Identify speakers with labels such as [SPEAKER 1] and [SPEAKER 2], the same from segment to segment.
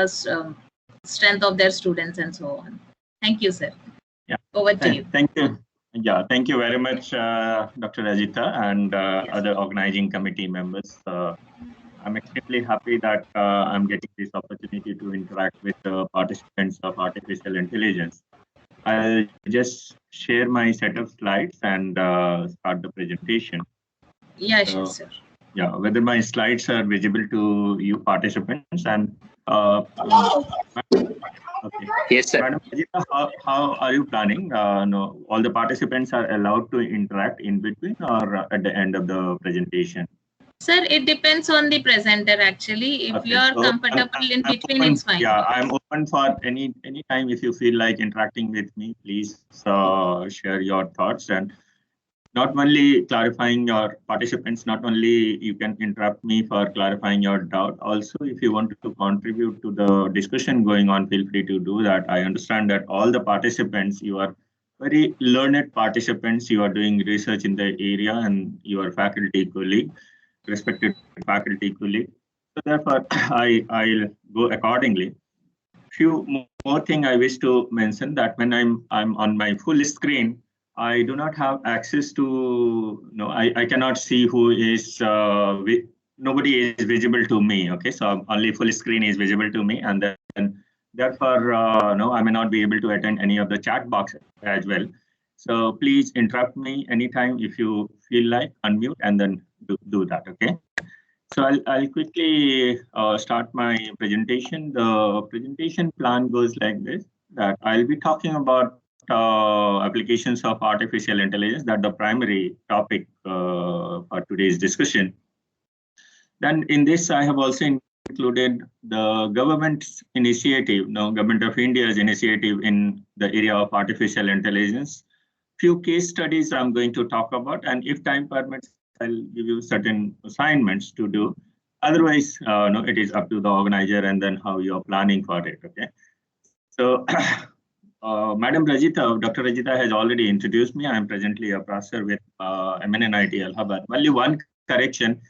[SPEAKER 1] strength of their students and so on. Thank you, sir.
[SPEAKER 2] Yeah.
[SPEAKER 1] Over to you.
[SPEAKER 2] Thank you. Yeah, thank you very much, Dr. Rajita and other organizing committee members. I'm extremely happy that I'm getting this opportunity to interact with the participants of artificial intelligence. I'll just share my set of slides and start the presentation.
[SPEAKER 1] Yeah, sure, sir.
[SPEAKER 2] Yeah, whether my slides are visible to you participants and okay.
[SPEAKER 3] Yes, sir.
[SPEAKER 2] Madam Rajita, how are you planning? No, all the participants are allowed to interact in between or at the end of the presentation?
[SPEAKER 1] Sir, it depends on the presenter actually. If you are comfortable in between, it's fine.
[SPEAKER 2] Yeah, I'm open for any time. If you feel like interacting with me, please share your thoughts, and not only clarifying your participants, not only you can interrupt me for clarifying your doubt. Also, if you want to contribute to the discussion going on, feel free to do that. I understand that all the participants, you are very learned participants. You are doing research in the area and you are faculty colleague. Respected faculty colleague. So therefore, I'll go accordingly. Few more thing I wish to mention that when I'm on my full screen, I do not have access to, I cannot see who is, nobody is visible to me. Okay, so only full screen is visible to me, and then therefore, no, I may not be able to attend any of the chat box as well. So please interrupt me anytime if you feel like, unmute and then do that, okay? So I'll quickly start my presentation. The presentation plan goes like this, that I'll be talking about applications of artificial intelligence, that the primary topic for today's discussion. Then in this, I have also included the government's initiative, Government of India's initiative in the area of artificial intelligence. Few case studies I'm going to talk about, and if time permits, I'll give you certain assignments to do. Otherwise, no, it is up to the organizer and then how you're planning for it. Okay. So, Madam Rajita, Dr. Rajita has already introduced me. I'm presently a professor with MNNIT Allahabad. Only one correction.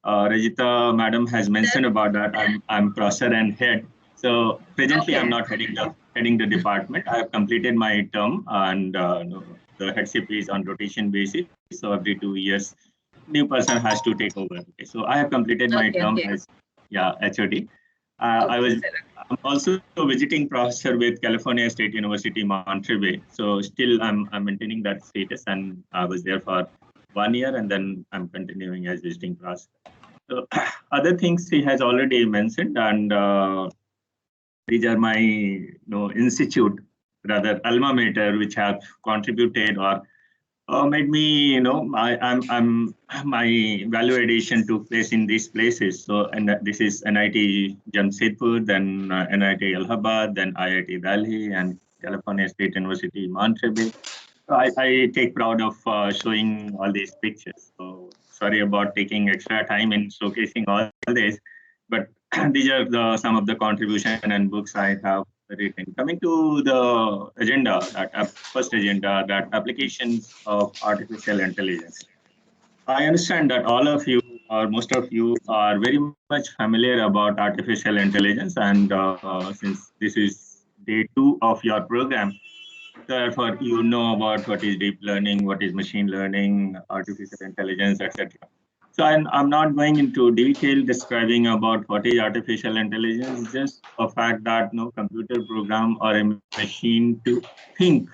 [SPEAKER 2] Rajita, Madam has mentioned about that. I'm professor and head. So presently, okay. I'm not heading the department. I have completed my term, and the headship is on rotation basis. So every 2 years, new person has to take over. Okay. So I have completed my term as HOD. I'm also a visiting professor with California State University, Monterey. So still I'm maintaining that status, and I was there for 1 year, and then I'm continuing as visiting professor. So other things he has already mentioned, and these are my institute, rather alma mater, which have contributed or made me, I'm my value addition took place in these places. So, and this is NIT Jamshedpur, then NIT Allahabad, then IIT Delhi, and California State University, Monterey. So I take proud of showing all these pictures. So sorry about taking extra time in showcasing all this, but these are some of the contribution and books I have written. Coming to the agenda, first agenda, that applications of artificial intelligence. I understand that all of you or most of you are very much familiar about artificial intelligence, and since this is day 2 of your program, therefore you know about what is deep learning, what is machine learning, artificial intelligence, etc. So I'm not going into detail describing about what is artificial intelligence, just a fact that no computer program or a machine to think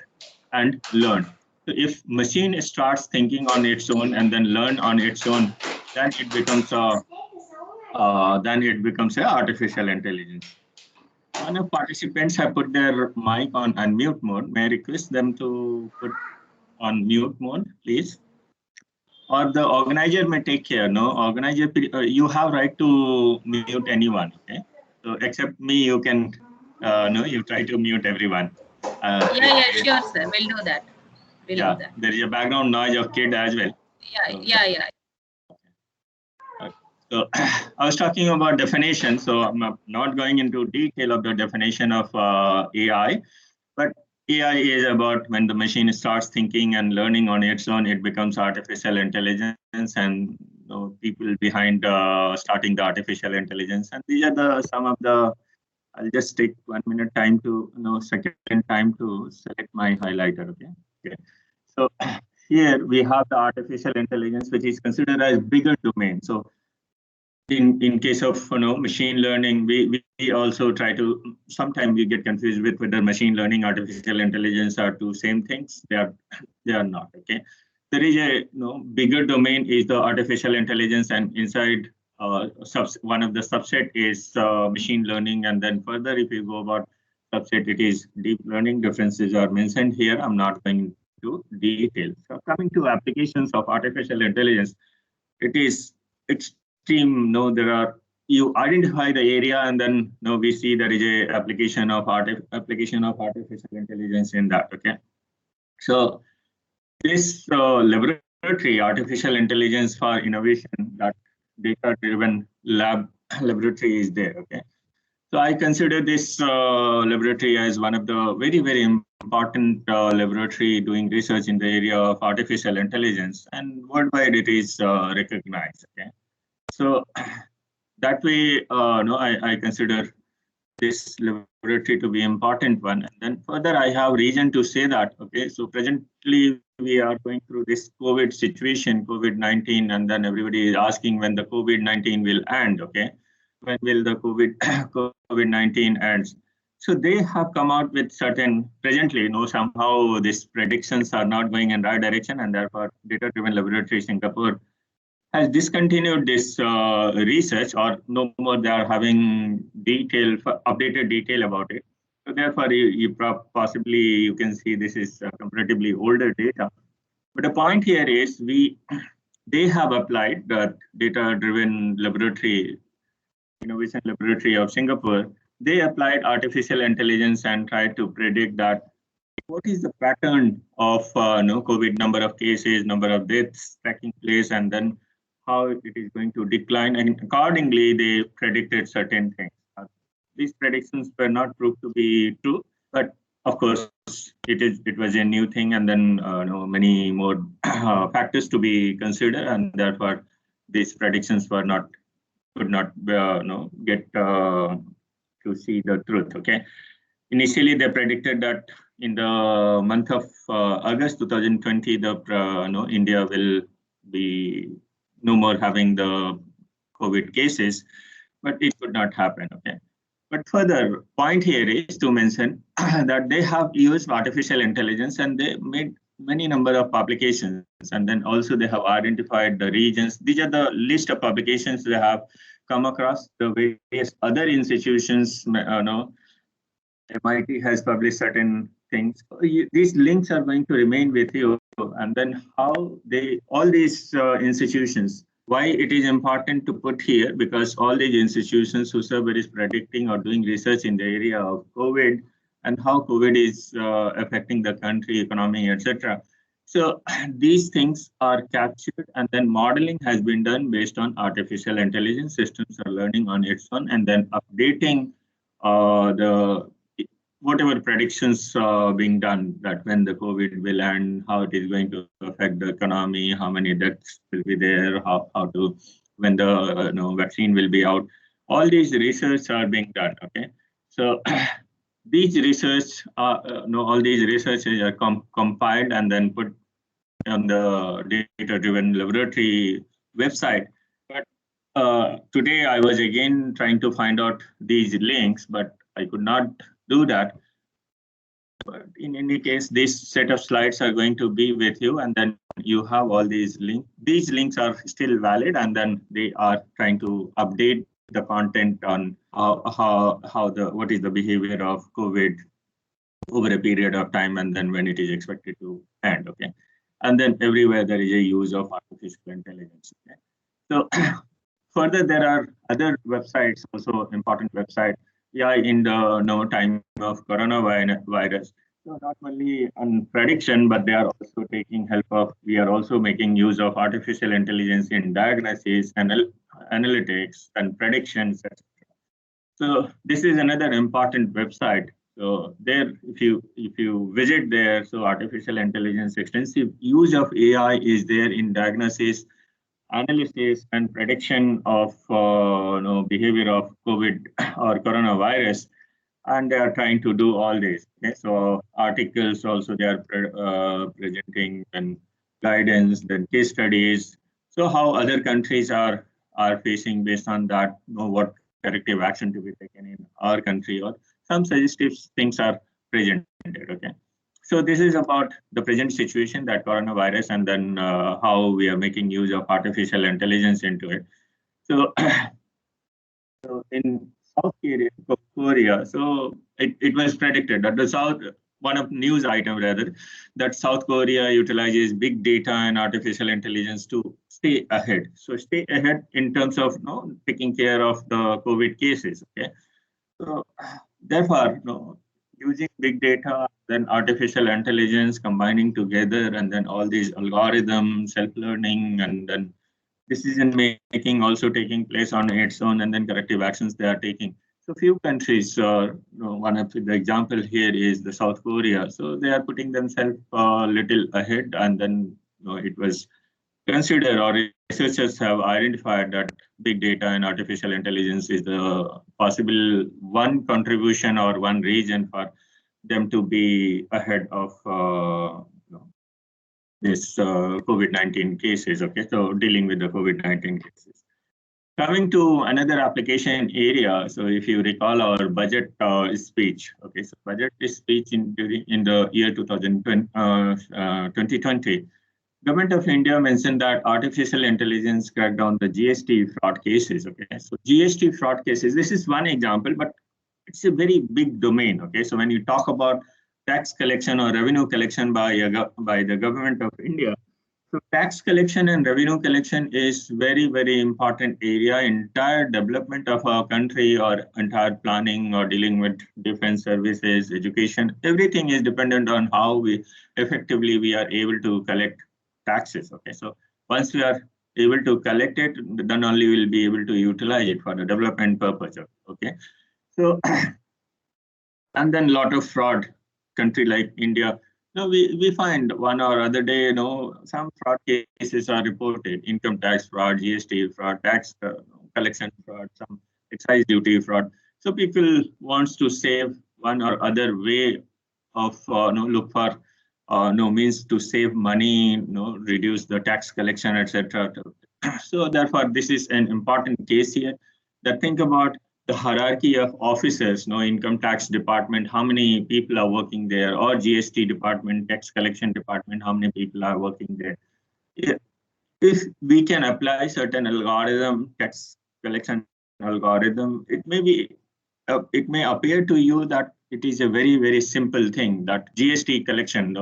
[SPEAKER 2] and learn. So if machine starts thinking on its own and then learn on its own, then it becomes a artificial intelligence. One of participants have put their mic on unmute mode. May I request them to put on mute mode, please? Or the organizer may take care. No, organizer, you have right to mute anyone. Okay, so except me, you can. You try to mute everyone.
[SPEAKER 1] Sure, sir. We'll do that. We'll do that.
[SPEAKER 2] There is a background noise of kid as well.
[SPEAKER 1] Yeah.
[SPEAKER 2] So I was talking about definition. So I'm not going into detail of the definition of AI, but AI is about when the machine starts thinking and learning on its own, it becomes artificial intelligence, and people behind starting the artificial intelligence. And these are some of the I'll just take 1 minute time to, second time to select my highlighter. Okay. So here we have the artificial intelligence, which is considered as bigger domain. So in case of machine learning, we also try to, sometimes we get confused with whether machine learning, artificial intelligence are two same things. They are not. Okay. There is a bigger domain is the artificial intelligence, and inside one of the subset is machine learning, and then further if you go about subset, it is deep learning. Differences are mentioned here. I'm not going to detail. So coming to applications of artificial intelligence, it is extreme. There are, you identify the area, and then we see there is a application of artificial intelligence in that. Okay, so this laboratory, artificial intelligence for innovation, that data-driven laboratory is there. Okay, so I consider this laboratory as one of the very, very important laboratory doing research in the area of artificial intelligence, and worldwide it is recognized. Okay, so that way, I consider this laboratory to be important one. And then further, I have reason to say that, okay, so presently we are going through this COVID situation, COVID-19, and then everybody is asking when the COVID-19 will end, okay? When will the COVID-19 ends? So they have come out with certain, presently, somehow these predictions are not going in the right direction, and therefore data-driven laboratory Singapore has discontinued this research, or no more they are having updated detail about it. So therefore, possibly you can see this is comparatively older data. But the point here is they have applied the data-driven laboratory, innovation laboratory of Singapore. They applied artificial intelligence and tried to predict that what is the pattern of COVID number of cases, number of deaths taking place, and then how it is going to decline, and accordingly they predicted certain things. These predictions were not proved to be true, but of course it was a new thing, and then many more factors to be considered, and therefore these predictions could not get to see the truth. Okay, initially they predicted that in the month of August 2020, India will be no more having the COVID cases, but it could not happen. Okay, but further point here is to mention that they have used artificial intelligence and they made many number of publications, and then also they have identified the regions. These are the list of publications they have come across. The various other institutions, MIT has published certain things. These links are going to remain with you, and then how all these institutions, why it is important to put here, because all these institutions whosoever is predicting or doing research in the area of COVID and how COVID is affecting the country, economy, etc. So these things are captured, and then modeling has been done based on artificial intelligence. Systems are learning on its own, and then updating whatever predictions being done, that when the COVID will end, how it is going to affect the economy, how many deaths will be there, when the vaccine will be out. All these research are being done. Okay, so these research all these researches are compiled and then put on the data-driven laboratory website. But today I was again trying to find out these links, but I could not do that. But in any case, this set of slides are going to be with you, and then you have all these links. These links are still valid, and then they are trying to update the content on what is the behavior of COVID over a period of time, and then when it is expected to end. Okay, and then everywhere there is a use of artificial intelligence. Okay, so further there are other websites, also important websites. Yeah, in the time of coronavirus. So not only on prediction, but they are also taking help of. We are also making use of artificial intelligence in diagnosis, analytics, and predictions, etc. So this is another important website. So there, if you visit there, so artificial intelligence, extensive use of AI is there in diagnosis, analysis, and prediction of behavior of COVID or coronavirus. and they are trying to do all this. Okay? So articles also they are presenting, and guidance, then case studies. So how other countries are facing based on that, what corrective action to be taken in our country, or some suggestive things are presented. Okay. So this is about the present situation, that coronavirus, and then how we are making use of artificial intelligence into it. So, so in South Korea, so it was predicted that the South, one of news item rather, that South Korea utilizes big data and artificial intelligence to stay ahead. So stay ahead in terms of taking care of the COVID cases. Okay. So therefore, using big data, then artificial intelligence combining together, and then all these algorithms, self-learning, and then decision making also taking place on its own, and then corrective actions they are taking. So few countries, one of the example here is the South Korea. So they are putting themselves a little ahead, and then it was considered, or researchers have identified, that big data and artificial intelligence is the possible one contribution or one reason for them to be ahead of this COVID-19 cases. Okay, so dealing with the COVID-19 cases. Coming to another application area, so if you recall our budget speech, okay, so budget speech in the year 2020, Government of India mentioned that artificial intelligence cracked down the GST fraud cases. Okay, so GST fraud cases, this is one example, but it's a very big domain. Okay, so when you talk about tax collection or revenue collection by the Government of India, so tax collection and revenue collection is very, very important area. Entire development of our country, or entire planning, or dealing with defense services, education, everything is dependent on how effectively we are able to collect taxes. Okay, so once we are able to collect it, then only we'll be able to utilize it for the development purpose. Okay, so and then a lot of fraud, country like India. We find one or other day, some fraud cases are reported: income tax fraud, GST fraud, tax collection fraud, some excise duty fraud. So people wants to save one or other way of look for means to save money, reduce the tax collection, etc. So therefore, this is an important case here. That think about the hierarchy of officers, income tax department, how many people are working there, or GST department, tax collection department, how many people are working there. If we can apply certain algorithm, tax collection algorithm, it may appear to you that it is a very, very simple thing, that GST collection,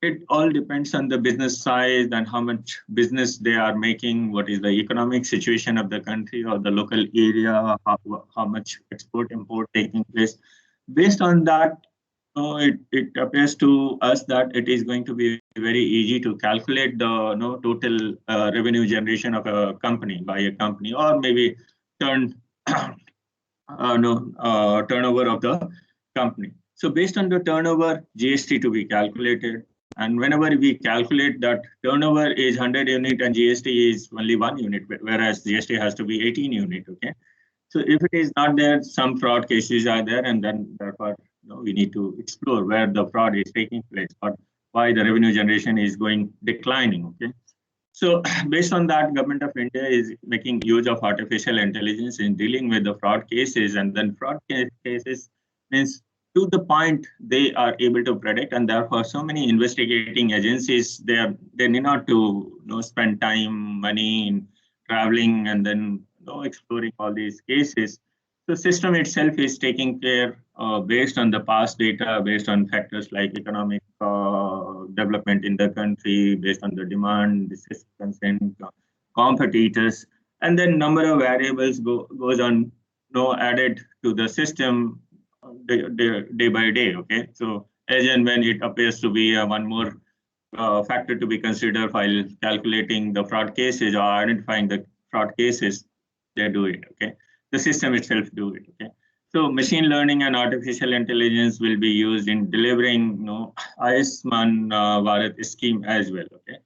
[SPEAKER 2] it all depends on the business size and how much business they are making, what is the economic situation of the country or the local area, how much export import taking place. Based on that, it appears to us that it is going to be very easy to calculate the total revenue generation of a company by a company, or maybe turnover of the company. So based on the turnover, GST to be calculated. And whenever we calculate that turnover is 100 unit and GST is only 1 unit, whereas GST has to be 18 unit. Okay. So if it is not there, some fraud cases are there, and then therefore we need to explore where the fraud is taking place, or why the revenue generation is declining. Okay. So based on that, Government of India is making use of artificial intelligence in dealing with the fraud cases, and then fraud cases means to the point they are able to predict, and therefore so many investigating agencies, they need not to spend time, money in traveling, and then exploring all these cases. The system itself is taking care based on the past data, based on factors like economic development in the country, based on the demand, consent, competitors, and then number of variables goes on added to the system day by day. Okay, so as and when it appears to be one more factor to be considered while calculating the fraud cases or identifying the fraud cases, they do it. Okay, the system itself do it. Okay, so machine learning and artificial intelligence will be used in delivering Ayushman Bharat scheme as well. Okay,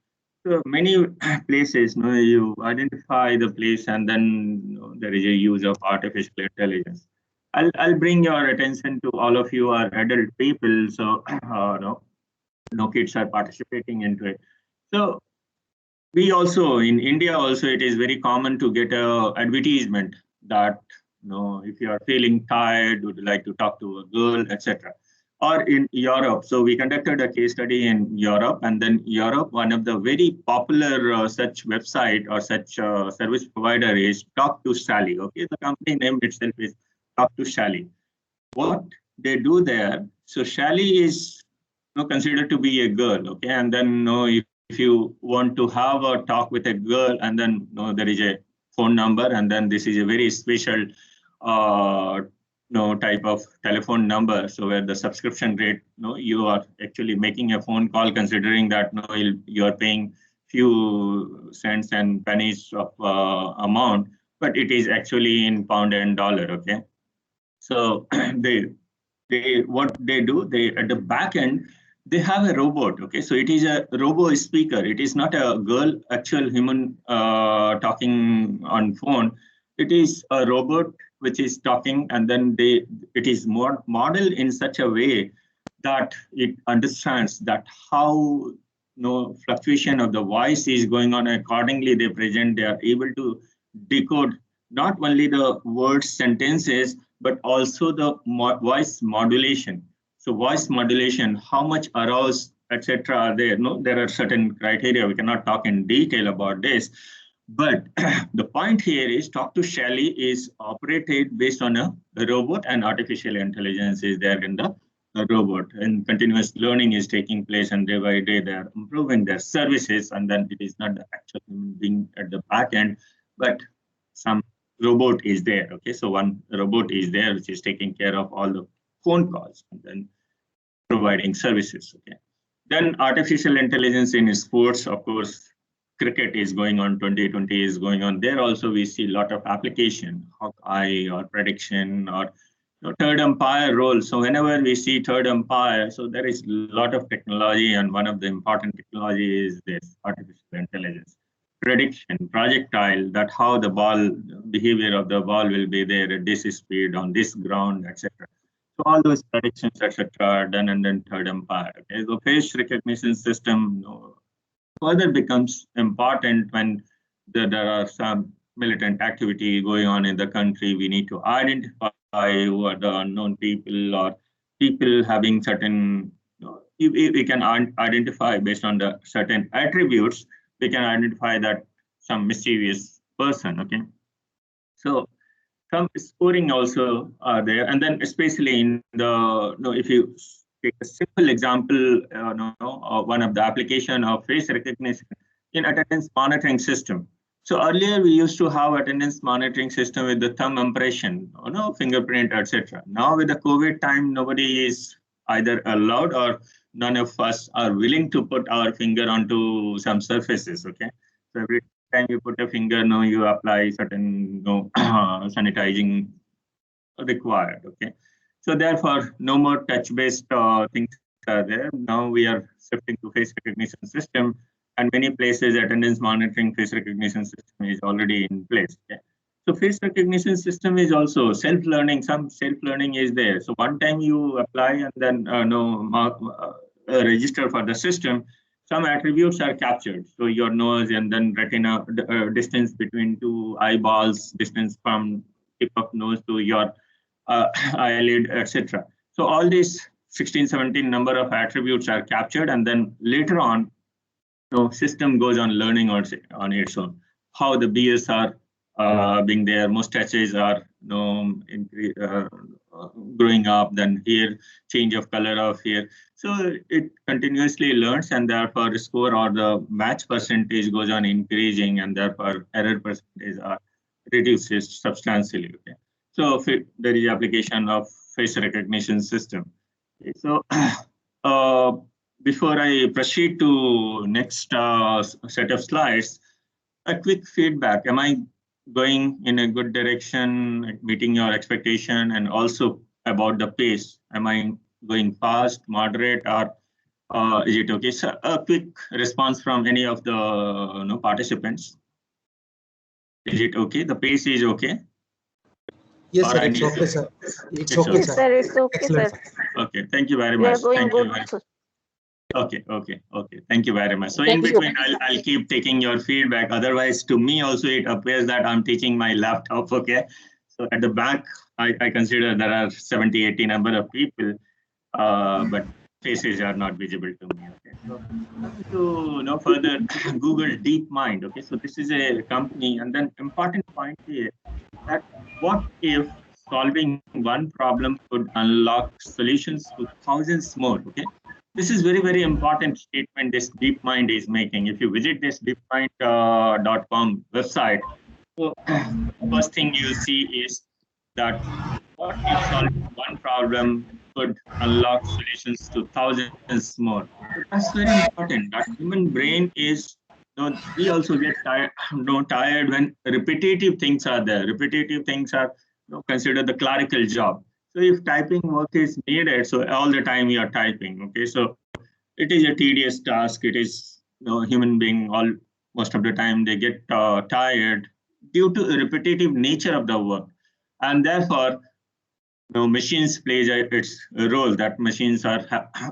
[SPEAKER 2] so many places you identify the place, and then there is a use of artificial intelligence. I'll bring your attention to all of you are adult people, so no kids are participating into it. So we also in India also it is very common to get a advertisement that if you are feeling tired, would like to talk to a girl, etc. Or in Europe, so we conducted a case study in Europe, and then Europe, one of the very popular such website or such service provider is Talk to Sally. Okay, the company name itself is Talk to Sally. What they do there, so Sally is considered to be a girl. Okay, and then if you want to have a talk with a girl, and then there is a phone number, and then this is a very special type of telephone number. So where the subscription rate, you are actually making a phone call, considering that you are paying few cents and pennies of amount, but it is actually in pound and dollar. Okay, so what they do, they at the back end they have a robot. Okay, so it is a robo speaker. It is not a girl, actual human talking on phone. It is a robot which is talking, and then it is more modeled in such a way that it understands that how fluctuation of the voice is going on. Accordingly, they are able to decode not only the words, sentences, but also the voice modulation. So voice modulation, how much aroused, etc. are there? No, there are certain criteria. We cannot talk in detail about this. But the point here is Talk to Sally is operated based on a robot, and artificial intelligence is there in the robot, and continuous learning is taking place, and day by day they are improving their services, and then it is not the actual human being at the back end, but some robot is there. Okay, so one robot is there which is taking care of all the phone calls and then providing services. Okay, then artificial intelligence in sports, of course, cricket is going on, 2020 is going on. There also we see a lot of application, Hawkeye or prediction or third umpire role. So whenever we see third umpire, so there is a lot of technology, and one of the important technology is this artificial intelligence. Prediction, projectile, that how the ball, behavior of the ball will be there at this speed, on this ground, etc. So all those predictions, etc., are done, and then third umpire. Okay, so face recognition system further becomes important when there are some militant activity going on in the country. We need to identify who are the unknown people or people having certain, we can identify based on the certain attributes, we can identify that some mischievous person. Okay, so some scoring also are there, and then especially in the if you take a simple example, one of the application of face recognition in attendance monitoring system. So earlier we used to have attendance monitoring system with the thumb impression, fingerprint, etc. Now with the COVID time, nobody is either allowed or none of us are willing to put our finger onto some surfaces. Okay, so every time you put a finger, you apply certain sanitizing required. Okay, so therefore no more touch-based things are there. Now we are shifting to face recognition system, and many places attendance monitoring face recognition system is already in place. Okay? So face recognition system is also self-learning. Some self-learning is there. So one time you apply and then register for the system, some attributes are captured. So your nose and then retina, distance between two eyeballs, distance from tip of nose to your eyelid, etc. So all these 16, 17 number of attributes are captured, and then later on, system goes on learning on its own. How the beers are being there, mustaches are growing up, then here change of color of hair. So it continuously learns, and therefore score or the match percentage goes on increasing, and therefore error percentage are reduces substantially. Okay, so there is application of face recognition system. Okay, so before I proceed to next set of slides, a quick feedback. Am I going in a good direction, meeting your expectation, and also about the pace? Am I going fast, moderate, or is it okay? So a quick response from any of the participants. Is it okay? The pace is okay?
[SPEAKER 3] Yes, sir. It's okay, sir. It's okay,
[SPEAKER 4] Yes,
[SPEAKER 3] sir.
[SPEAKER 4] sir. It's okay,
[SPEAKER 3] Excellent,
[SPEAKER 4] sir.
[SPEAKER 3] sir.
[SPEAKER 2] Okay, thank you very
[SPEAKER 4] We are
[SPEAKER 2] much.
[SPEAKER 4] going
[SPEAKER 2] Thank you
[SPEAKER 4] good.
[SPEAKER 2] very
[SPEAKER 4] Sir.
[SPEAKER 2] Okay. Thank you very much. So in
[SPEAKER 4] Thank you.
[SPEAKER 2] between, I'll keep taking your feedback. Otherwise, to me also, it appears that I'm teaching my laptop. Okay. So at the back, I consider there are 70, 80 number of people, but faces are not visible to me. Okay. So coming to further, Google DeepMind. Okay. So this is a company, and then important point here that what if solving one problem could unlock solutions to thousands more? Okay. This is very important statement this DeepMind is making. If you visit this deepmind.com website, so first thing you see is that what if solving one problem could unlock solutions to thousands more? So that's very important. That human brain is, we also get tired, tired when repetitive things are there. Repetitive things are considered the clerical job. So if typing work is needed, so all the time you are typing. Okay, so it is a tedious task. It is human being all most of the time they get tired due to the repetitive nature of the work, and therefore machines plays its role that machines are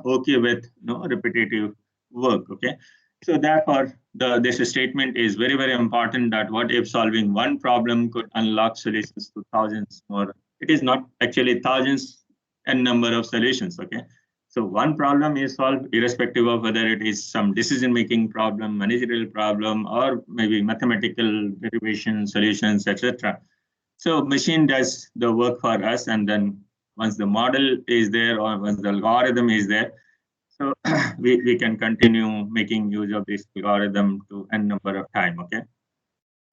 [SPEAKER 2] okay with repetitive work. Okay, so therefore this statement is very important that what if solving one problem could unlock solutions to thousands more. It is not actually thousands and number of solutions. Okay, so one problem is solved irrespective of whether it is some decision making problem, managerial problem, or maybe mathematical derivation solutions, etc. So machine does the work for us, and then once the model is there or once the algorithm is there, so we can continue making use of this algorithm to n number of time. Okay.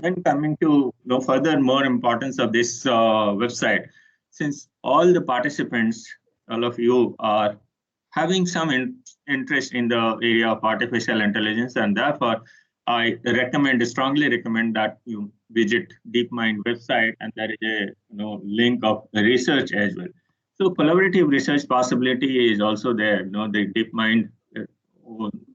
[SPEAKER 2] Then coming to further more importance of this website, since all the participants, all of you are having some interest in the area of artificial intelligence, and therefore I strongly recommend that you visit DeepMind website, and there is a link of research as well. So collaborative research possibility is also there. The DeepMind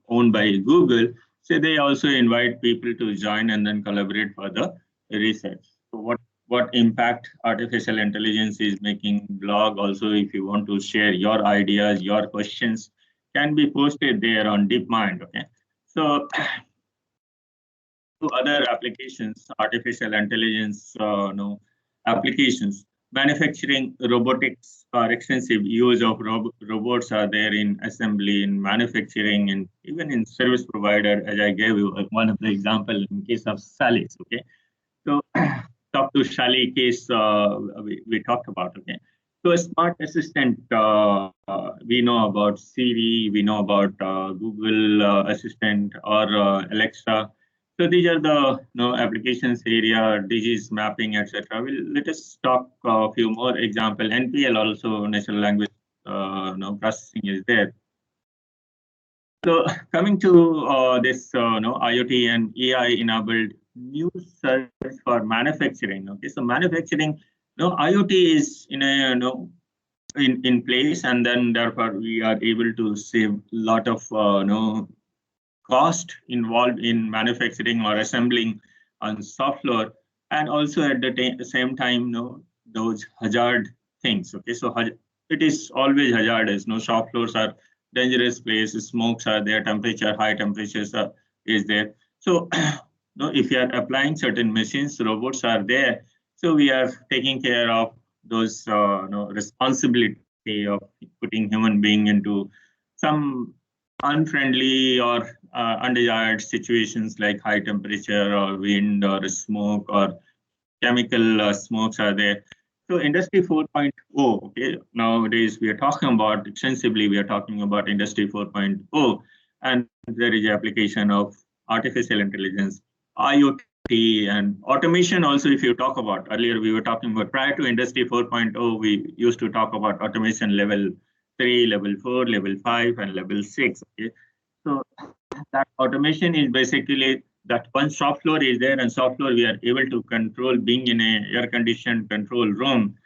[SPEAKER 2] owned by Google, so they also invite people to join and then collaborate for the research. So what impact artificial intelligence is making blog also, if you want to share your ideas, your questions can be posted there on DeepMind. Okay, so to other applications, artificial intelligence applications, manufacturing robotics are extensive use of robots are there in assembly, in manufacturing, and even in service provider, as I gave you one of the example in case of Salis. Okay, so talk to Shali case we talked about. Okay, so a smart assistant, we know about Siri, we know about Google Assistant or Alexa. So these are the applications area, disease mapping, etc. Let us talk a few more example. NPL also natural language processing is there. So coming to this IoT and AI enabled new search for manufacturing. Okay, so manufacturing, IoT is in a in place, and then therefore we are able to save a lot of cost involved in manufacturing or assembling on soft floor, and also at the same time those hazard things. Okay, so it is always hazardous. Shop floors are dangerous places, smokes are there, high temperatures is there. So if you are applying certain machines, robots are there, so we are taking care of those responsibility of putting human being into some unfriendly or undesired situations like high temperature or wind or smoke or chemical smokes are there. So industry 4.0, okay, nowadays we are talking about extensively, we are talking about industry 4.0, and there is application of artificial intelligence, IoT, and automation also. If you talk about earlier, we were talking about prior to industry 4.0, we used to talk about automation level 3, level 4, level 5, and level 6. Okay, so that automation is basically that one shop floor is there, and shop floor we are able to control being in a air conditioned control room.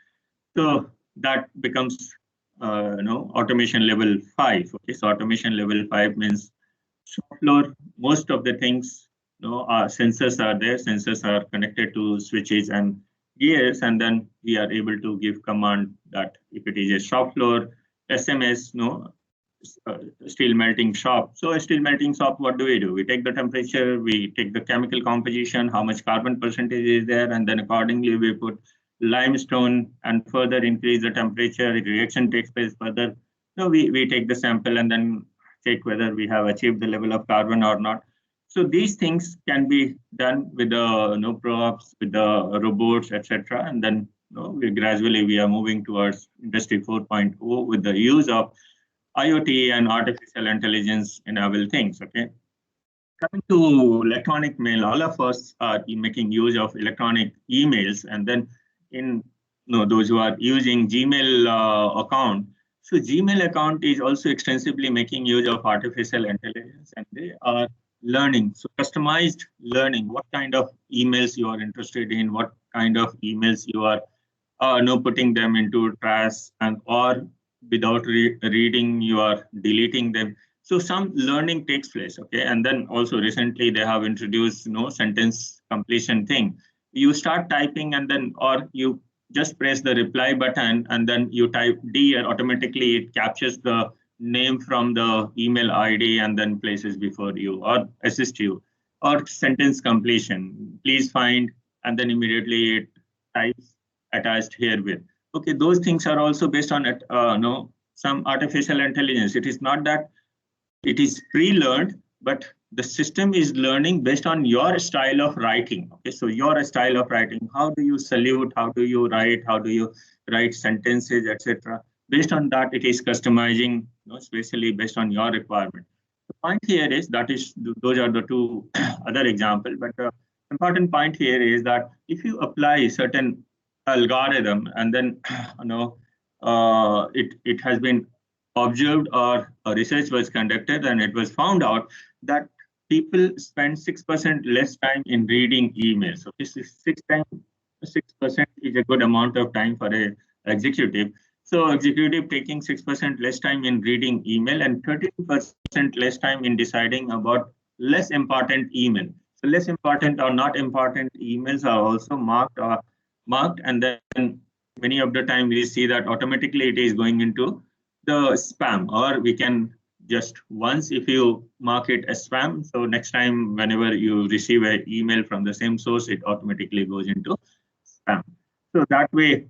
[SPEAKER 2] So that becomes automation level 5. Okay, so automation level 5 means shop floor, most of the things, sensors are there. Sensors are connected to switches, and gears, and then we are able to give command that if it is a shop floor, SMS, steel melting shop. So a steel melting shop, what do? We take the temperature, we take the chemical composition, how much carbon percentage is there, and then accordingly we put limestone and further increase the temperature. The reaction takes place further. So we take the sample and then check whether we have achieved the level of carbon or not. So these things can be done with the props, with the robots, etc. And then we are moving towards Industry 4.0 with the use of IoT and artificial intelligence enabled things. Okay. Coming to electronic mail, all of us are making use of electronic emails, and then in those who are using Gmail account. So Gmail account is also extensively making use of artificial intelligence, and they are learning. So customized learning, what kind of emails you are interested in, what kind of emails you are putting them into trash, and or without reading you are deleting them. So some learning takes place. Okay, and then also recently they have introduced sentence completion thing. You start typing and then or you just press the reply button and then you type dear, automatically it captures the name from the email ID and then places before you or assist you. Or sentence completion, please find, and then immediately it types attached herewith. Okay, those things are also based on some artificial intelligence. It is not that it is pre-learned, but the system is learning based on your style of writing. Okay, so your style of writing, how do you salute, how do you write sentences, etc. Based on that, it is customizing, especially based on your requirement. The point here is those are the two other examples, but the important point here is that if you apply certain algorithm and then it has been observed or a research was conducted and it was found out that people spend 6% less time in reading emails. So this is 6% is a good amount of time for a executive. So executive taking 6% less time in reading email and 13% less time in deciding about less important email. So less important or not important emails are also marked, and then many of the time we see that automatically it is going into the spam, or we can just once if you mark it as spam, so next time whenever you receive an email from the same source, it automatically goes into spam. So that way,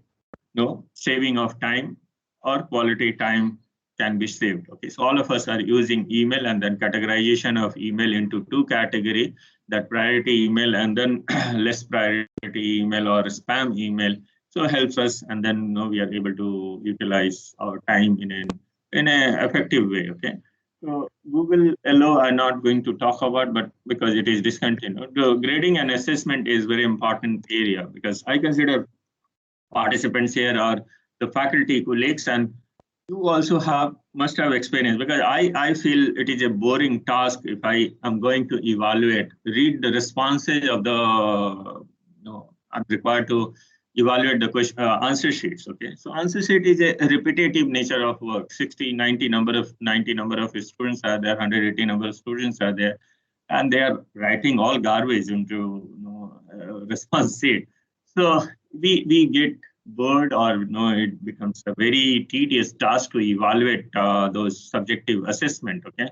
[SPEAKER 2] saving of time or quality time can be saved. Okay, so all of us are using email, and then categorization of email into two categories, that priority email and then less priority email or spam email. So it helps us, and then we are able to utilize our time in an effective way. Okay, so Google Hello I'm not going to talk about, but because it is discontinued. The grading and assessment is very important area, because I consider participants here are the faculty colleagues, and you also must have experience, because I feel it is a boring task if I am going to read the responses of the I'm required to evaluate the question answer sheets. Okay, so answer sheet is a repetitive nature of work. 90 number of students are there, 180 number of students are there, and they are writing all garbage into response sheet. So we get bored, or it becomes a very tedious task to evaluate those subjective assessment. Okay,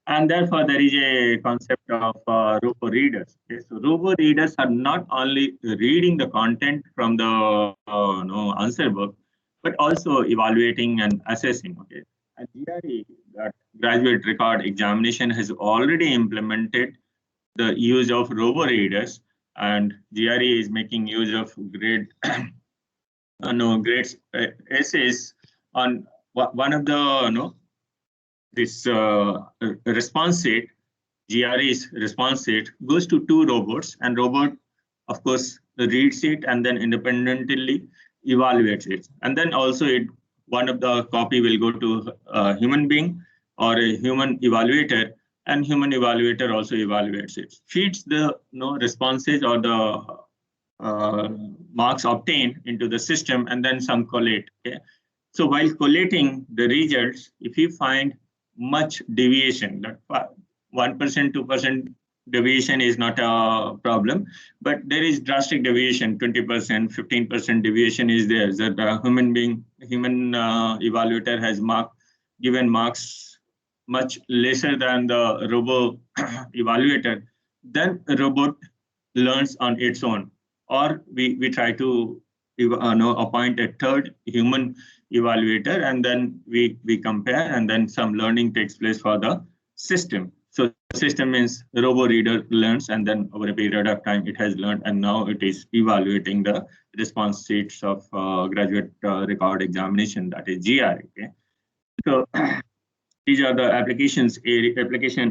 [SPEAKER 2] and therefore there is a concept of robo readers. Okay, so robo readers are not only reading the content from the answer book, but also evaluating and assessing. Okay, and GRE, that graduate record examination, has already implemented the use of robo readers, and GRE is making use of grade essays on one of the this response set. GRE's response set goes to two robots, and robot, of course, reads it and then independently evaluates it. And then also one of the copy will go to a human being or a human evaluator, and human evaluator also evaluates it, feeds the responses or the marks obtained into the system, and then some collate. Okay, so while collating the results, if you find much deviation, that 1%, 2% deviation is not a problem, but there is drastic deviation, 20%, 15% deviation is there. That the human evaluator has given marks much lesser than the robot evaluator. Then a robot learns on its own, or we try to appoint a third human evaluator, and then we compare, and then some learning takes place for the system. So system means robo reader learns, and then over a period of time it has learned, and now it is evaluating the response sheets of graduate record examination, that is GR. Okay, so these are the application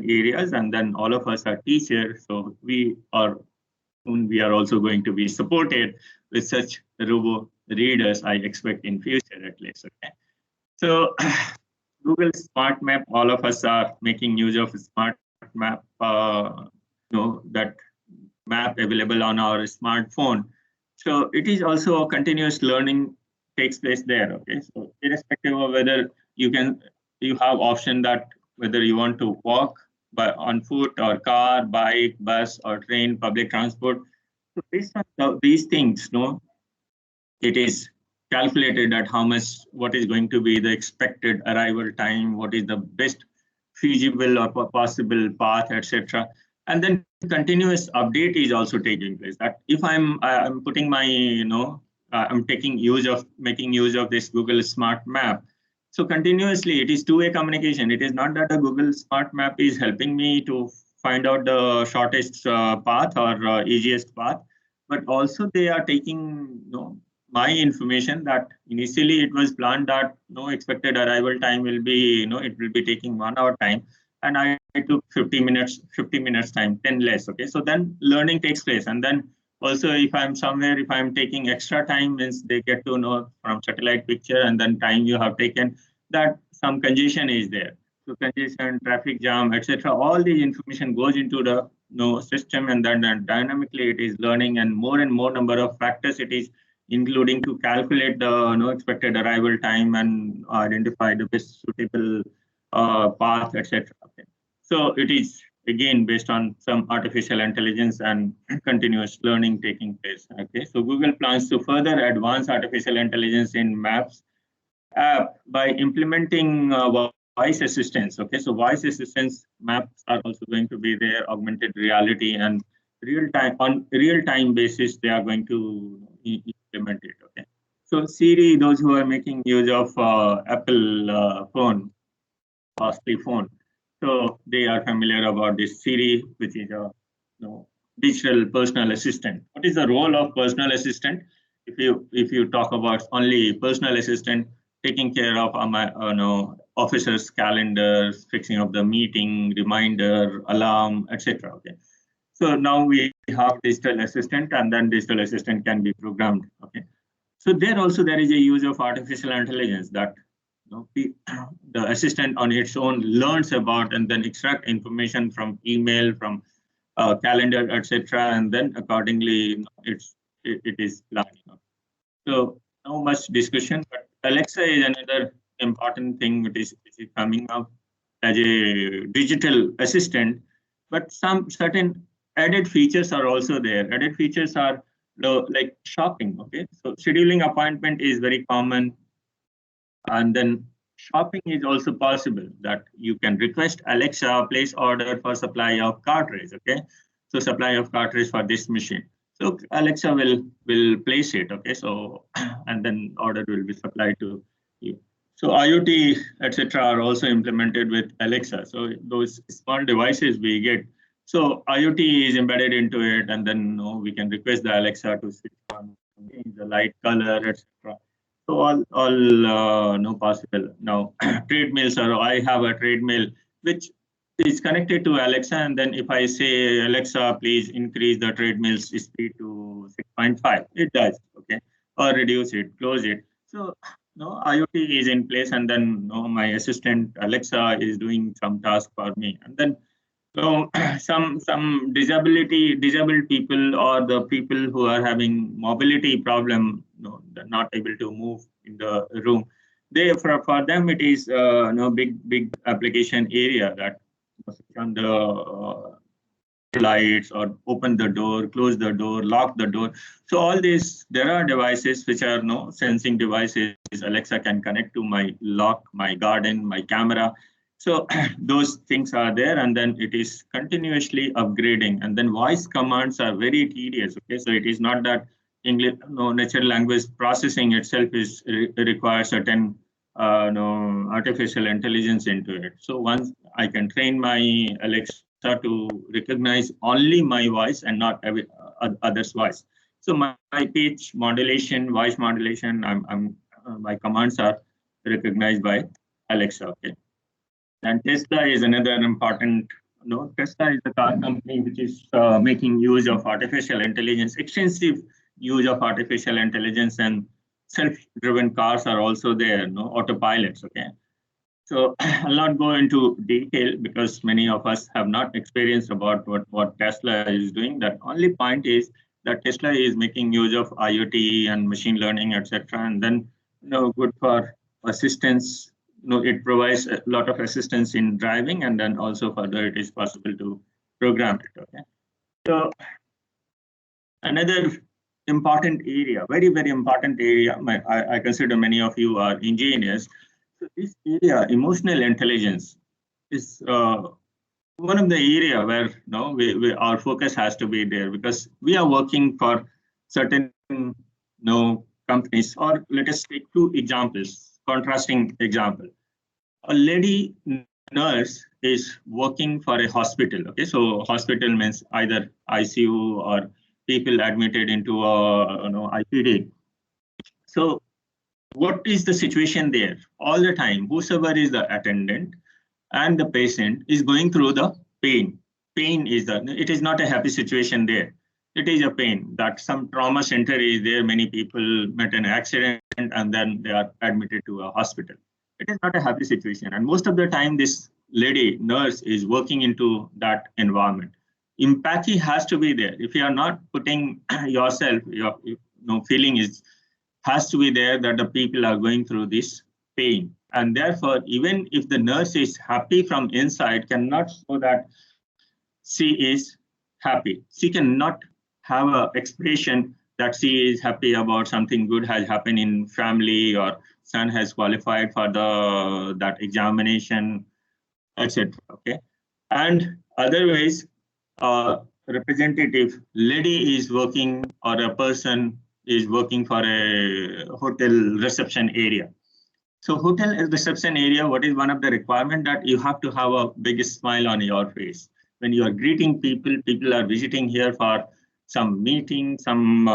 [SPEAKER 2] areas, and then all of us are teachers, so we are also going to be supported with such robo readers, I expect in future at least. Okay, so Google Smart Map, all of us are making use of Smart Map, that map available on our smartphone. So it is also a continuous learning takes place there. Okay, so irrespective of whether you have option that whether you want to walk on foot or car, bike, bus, or train, public transport. So based on these things, it is calculated at what is going to be the expected arrival time, what is the best feasible or possible path, etc. And then continuous update is also taking place. That if I'm putting my, I'm making use of this Google Smart Map. So continuously, it is two-way communication. It is not that the Google Smart Map is helping me to find out the shortest path or easiest path, but also they are taking, my information that initially it was planned that expected arrival time will be, it will be taking 1 hour time, and I took 50 minutes time, 10 less. Okay, so then learning takes place, and then also if I'm somewhere, if I'm taking extra time, means they get to know from satellite picture, and then time you have taken that some congestion is there. So congestion, traffic jam, etc. All the information goes into the system, and then dynamically it is learning, and more number of factors it is including to calculate the expected arrival time and identify the best suitable path, etc. Okay. So it is again based on some artificial intelligence and continuous learning taking place. Okay. So Google plans to further advance artificial intelligence in Maps app by implementing voice assistance. Okay. So voice assistance maps are also going to be there, augmented reality, and real time basis they are going to implement it. Okay, so Siri, those who are making use of Apple phone, costly phone, so they are familiar about this Siri, which is a digital personal assistant. What is the role of personal assistant? If you talk about only personal assistant taking care of my officers' calendars, fixing up the meeting, reminder, alarm, etc. Okay. So now we have digital assistant, and then digital assistant can be programmed. Okay. So there is a use of artificial intelligence that the assistant on its own learns about and then extract information from email, from calendar, etc. And then accordingly it is planning. So no much discussion, but Alexa is another important thing which is coming up as a digital assistant, but some certain added features are also there. Added features are like shopping. Okay, so scheduling appointment is very common, and then shopping is also possible. That you can request Alexa place order for supply of cartridge. Okay, so supply of cartridge for this machine. So Alexa will place it. Okay, so and then order will be supplied to you. So IoT etc. are also implemented with Alexa. So those small devices we get. So IoT is embedded into it, and then we can request the Alexa to switch on the light color, etc. So all no possible now. Treadmills are. I have a treadmill which is connected to Alexa, and then if I say Alexa, please increase the treadmill's speed to 6.5, it does. Okay, or reduce it, close it. So IoT is in place, and then my assistant Alexa is doing some task for me, and then. So some disabled people or the people who are having mobility problem, they're not able to move in the room. For them it is big application area that on the lights or open the door, close the door, lock the door. So all these, there are devices which are no sensing devices. Alexa can connect to my lock, my garden, my camera. So those things are there, and then it is continuously upgrading. And then voice commands are very tedious. Okay, so it is not that English, no, natural language processing itself is requires certain no artificial intelligence into it. So once I can train my Alexa to recognize only my voice and not every other's voice. So my pitch modulation, voice modulation, my commands are recognized by Alexa. Okay, and Tesla is another important. No, Tesla is the car company which is making use of artificial intelligence, extensive use of artificial intelligence, and self-driven cars are also there. No, autopilots. Okay. So I'll not go into detail because many of us have not experienced about what Tesla is doing. That only point is that Tesla is making use of IoT and machine learning, etc. And then, good for assistance. It provides a lot of assistance in driving, and then also further it is possible to program it. Okay. So another important area, very, very important area, I consider many of you are engineers. So this area, emotional intelligence, is one of the area where our focus has to be there, because we are working for certain companies. Or let us take two examples, contrasting example. A lady nurse is working for a hospital. Okay, so hospital means either ICU or people admitted into IPD. So what is the situation there? All the time, whosoever is the attendant and the patient is going through the pain. Pain is it is not a happy situation there. It is a pain that some trauma center is there. Many people met an accident and then they are admitted to a hospital. It is not a happy situation. And most of the time, this lady nurse is working into that environment. Empathy has to be there. If you are not putting yourself, your feeling has to be there that the people are going through this pain. And therefore, even if the nurse is happy from inside, cannot show that she is happy. She cannot have an expression that she is happy about something good has happened in family, or son has qualified for that examination, etc. Okay, and otherwise, representative lady is working, or a person is working for a hotel reception area. So hotel reception area, what is one of the requirement that you have to have a big smile on your face. When you are greeting people, people are visiting here for some meeting, some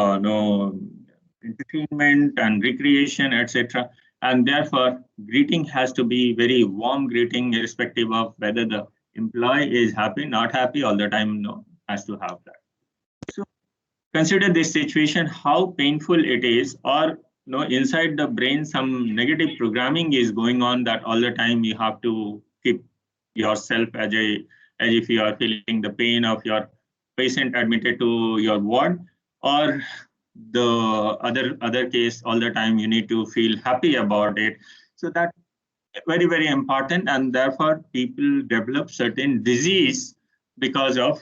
[SPEAKER 2] entertainment and recreation, etc. And therefore, greeting has to be very warm greeting, irrespective of whether the employee is happy, not happy, all the time, has to have that. So consider this situation, how painful it is, or inside the brain some negative programming is going on, that all the time you have to keep yourself as if you are feeling the pain of your patient admitted to your ward, or the other case, all the time you need to feel happy about it. So that very, very important, and therefore people develop certain disease because of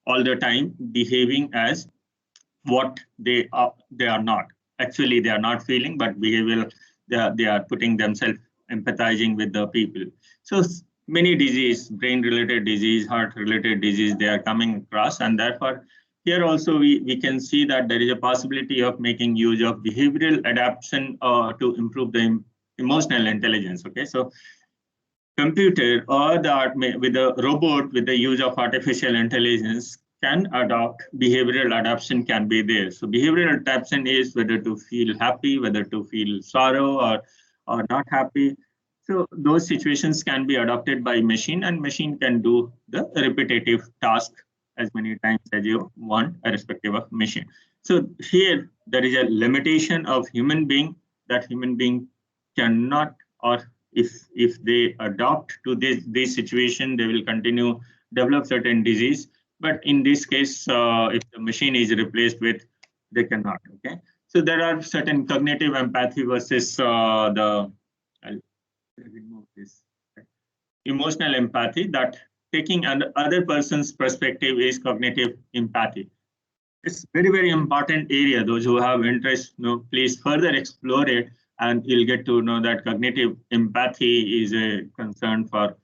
[SPEAKER 2] all the time behaving as what they are not. Actually, they are not feeling, but behavioral, they are putting themselves empathizing with the people. So many disease, brain-related disease, heart-related disease, they are coming across, and therefore here also we can see that there is a possibility of making use of behavioral adaptation to improve the emotional intelligence. Okay, so computer or with the robot with the use of artificial intelligence can adopt, behavioral adaptation can be there. So behavioral adaptation is whether to feel happy, whether to feel sorrow, or not happy. So those situations can be adopted by machine, and machine can do the repetitive task as many times as you want, irrespective of machine. So here there is a limitation of human being, that human being cannot, or if they adopt to this situation, they will continue develop certain disease. But in this case, if the machine is replaced with, they cannot. Okay, so there are certain cognitive empathy versus I'll remove this emotional empathy, that taking other person's perspective is cognitive empathy. It's very, very important area. Those who have interest, please further explore it, and you'll get to know that cognitive empathy is a concern for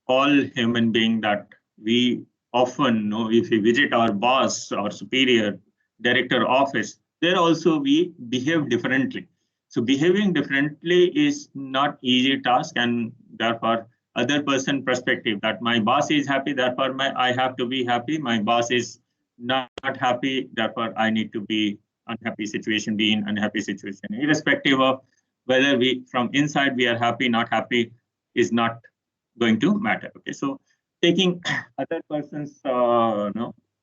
[SPEAKER 2] all human beings, that we often know if we visit our boss or superior director office, there also we behave differently. So behaving differently is not easy task, and therefore other person perspective that my boss is happy, therefore I have to be happy. My boss is not happy, therefore I need to be unhappy situation, be in unhappy situation. Irrespective of whether we from inside we are happy, not happy is not going to matter. Okay, so taking other person's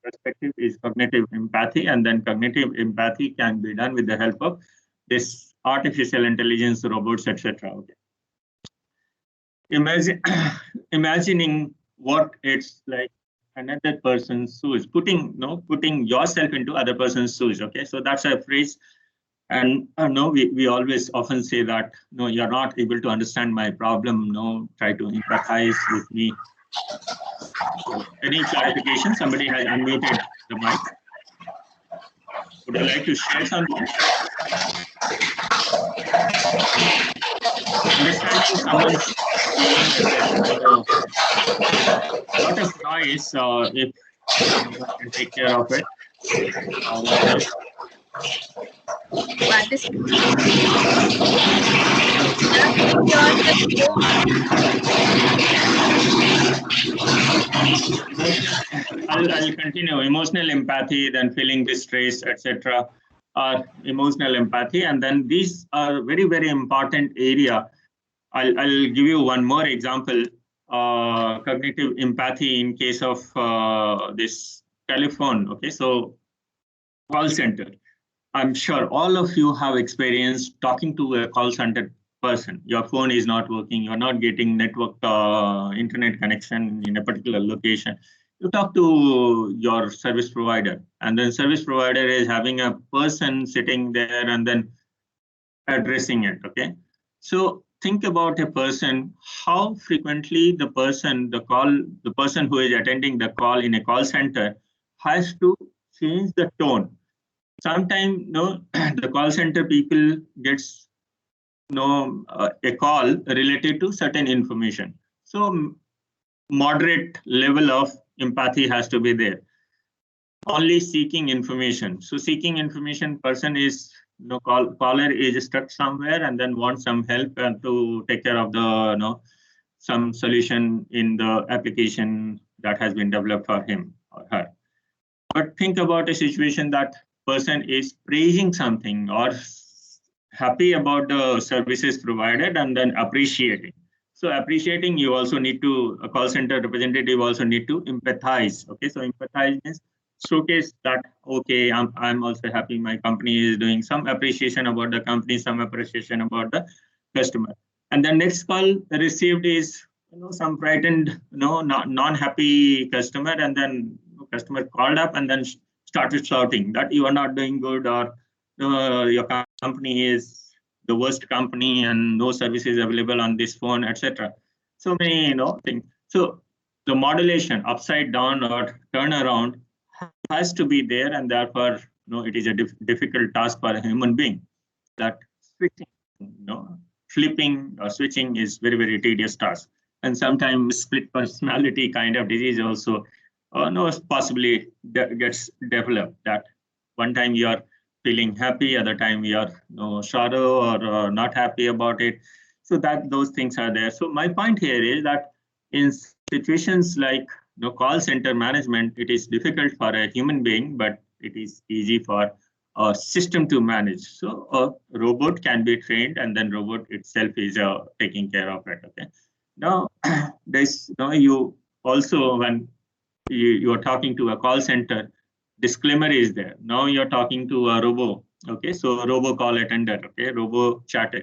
[SPEAKER 2] perspective is cognitive empathy, and then cognitive empathy can be done with the help of this artificial intelligence, robots, etc. Okay. Imagining what it's like another person's shoes, putting yourself into other person's shoes. Okay, so that's a phrase, and we always often say that you're not able to understand my problem. Try to empathize with me. So, any clarification? Somebody has unmuted the mic. Would you like to share something? Understanding someone's lot of noise. If someone can take care of it. I'll continue. Emotional empathy, then feeling distress, etc. Are emotional empathy, and then these are very, very important area. I'll give you one more example. Cognitive empathy in case of this telephone. Okay, so call center. I'm sure all of you have experienced talking to a call center person. Your phone is not working. You're not getting network internet connection in a particular location. You talk to your service provider, and then service provider is having a person sitting there and then addressing it. Okay, so think about a person, how frequently the person who is attending the call in a call center has to change the tone. Sometimes the call center people gets a call related to certain information. So moderate level of empathy has to be there. Only seeking information. So seeking information person is caller is stuck somewhere and then wants some help to take care of the some solution in the application that has been developed for him or her. But think about a situation that person is praising something or happy about the services provided and then appreciating. So appreciating, you also need to, a call center representative also need to empathize. Okay, so empathize means showcase that, okay, I'm also happy my company is doing, some appreciation about the company, some appreciation about the customer. And the next call received is some frightened, non-happy customer, and then customer called up and then started shouting that you are not doing good, or your company is the worst company and no services available on this phone, etc. So many things. So the modulation upside down or turnaround has to be there, and therefore it is a difficult task for a human being. That switching, flipping or switching is very, very tedious task. And sometimes split personality kind of disease also possibly gets developed, that one time you are feeling happy, other time you are sorrow or not happy about it. So that those things are there. So my point here is that in situations like call center management, it is difficult for a human being, but it is easy for a system to manage. So a robot can be trained, and then robot itself is taking care of it. Okay. Now, you also, when you are talking to a call center, disclaimer is there. Now you're talking to a robo. Okay, so robo call attender. Okay, robo chat.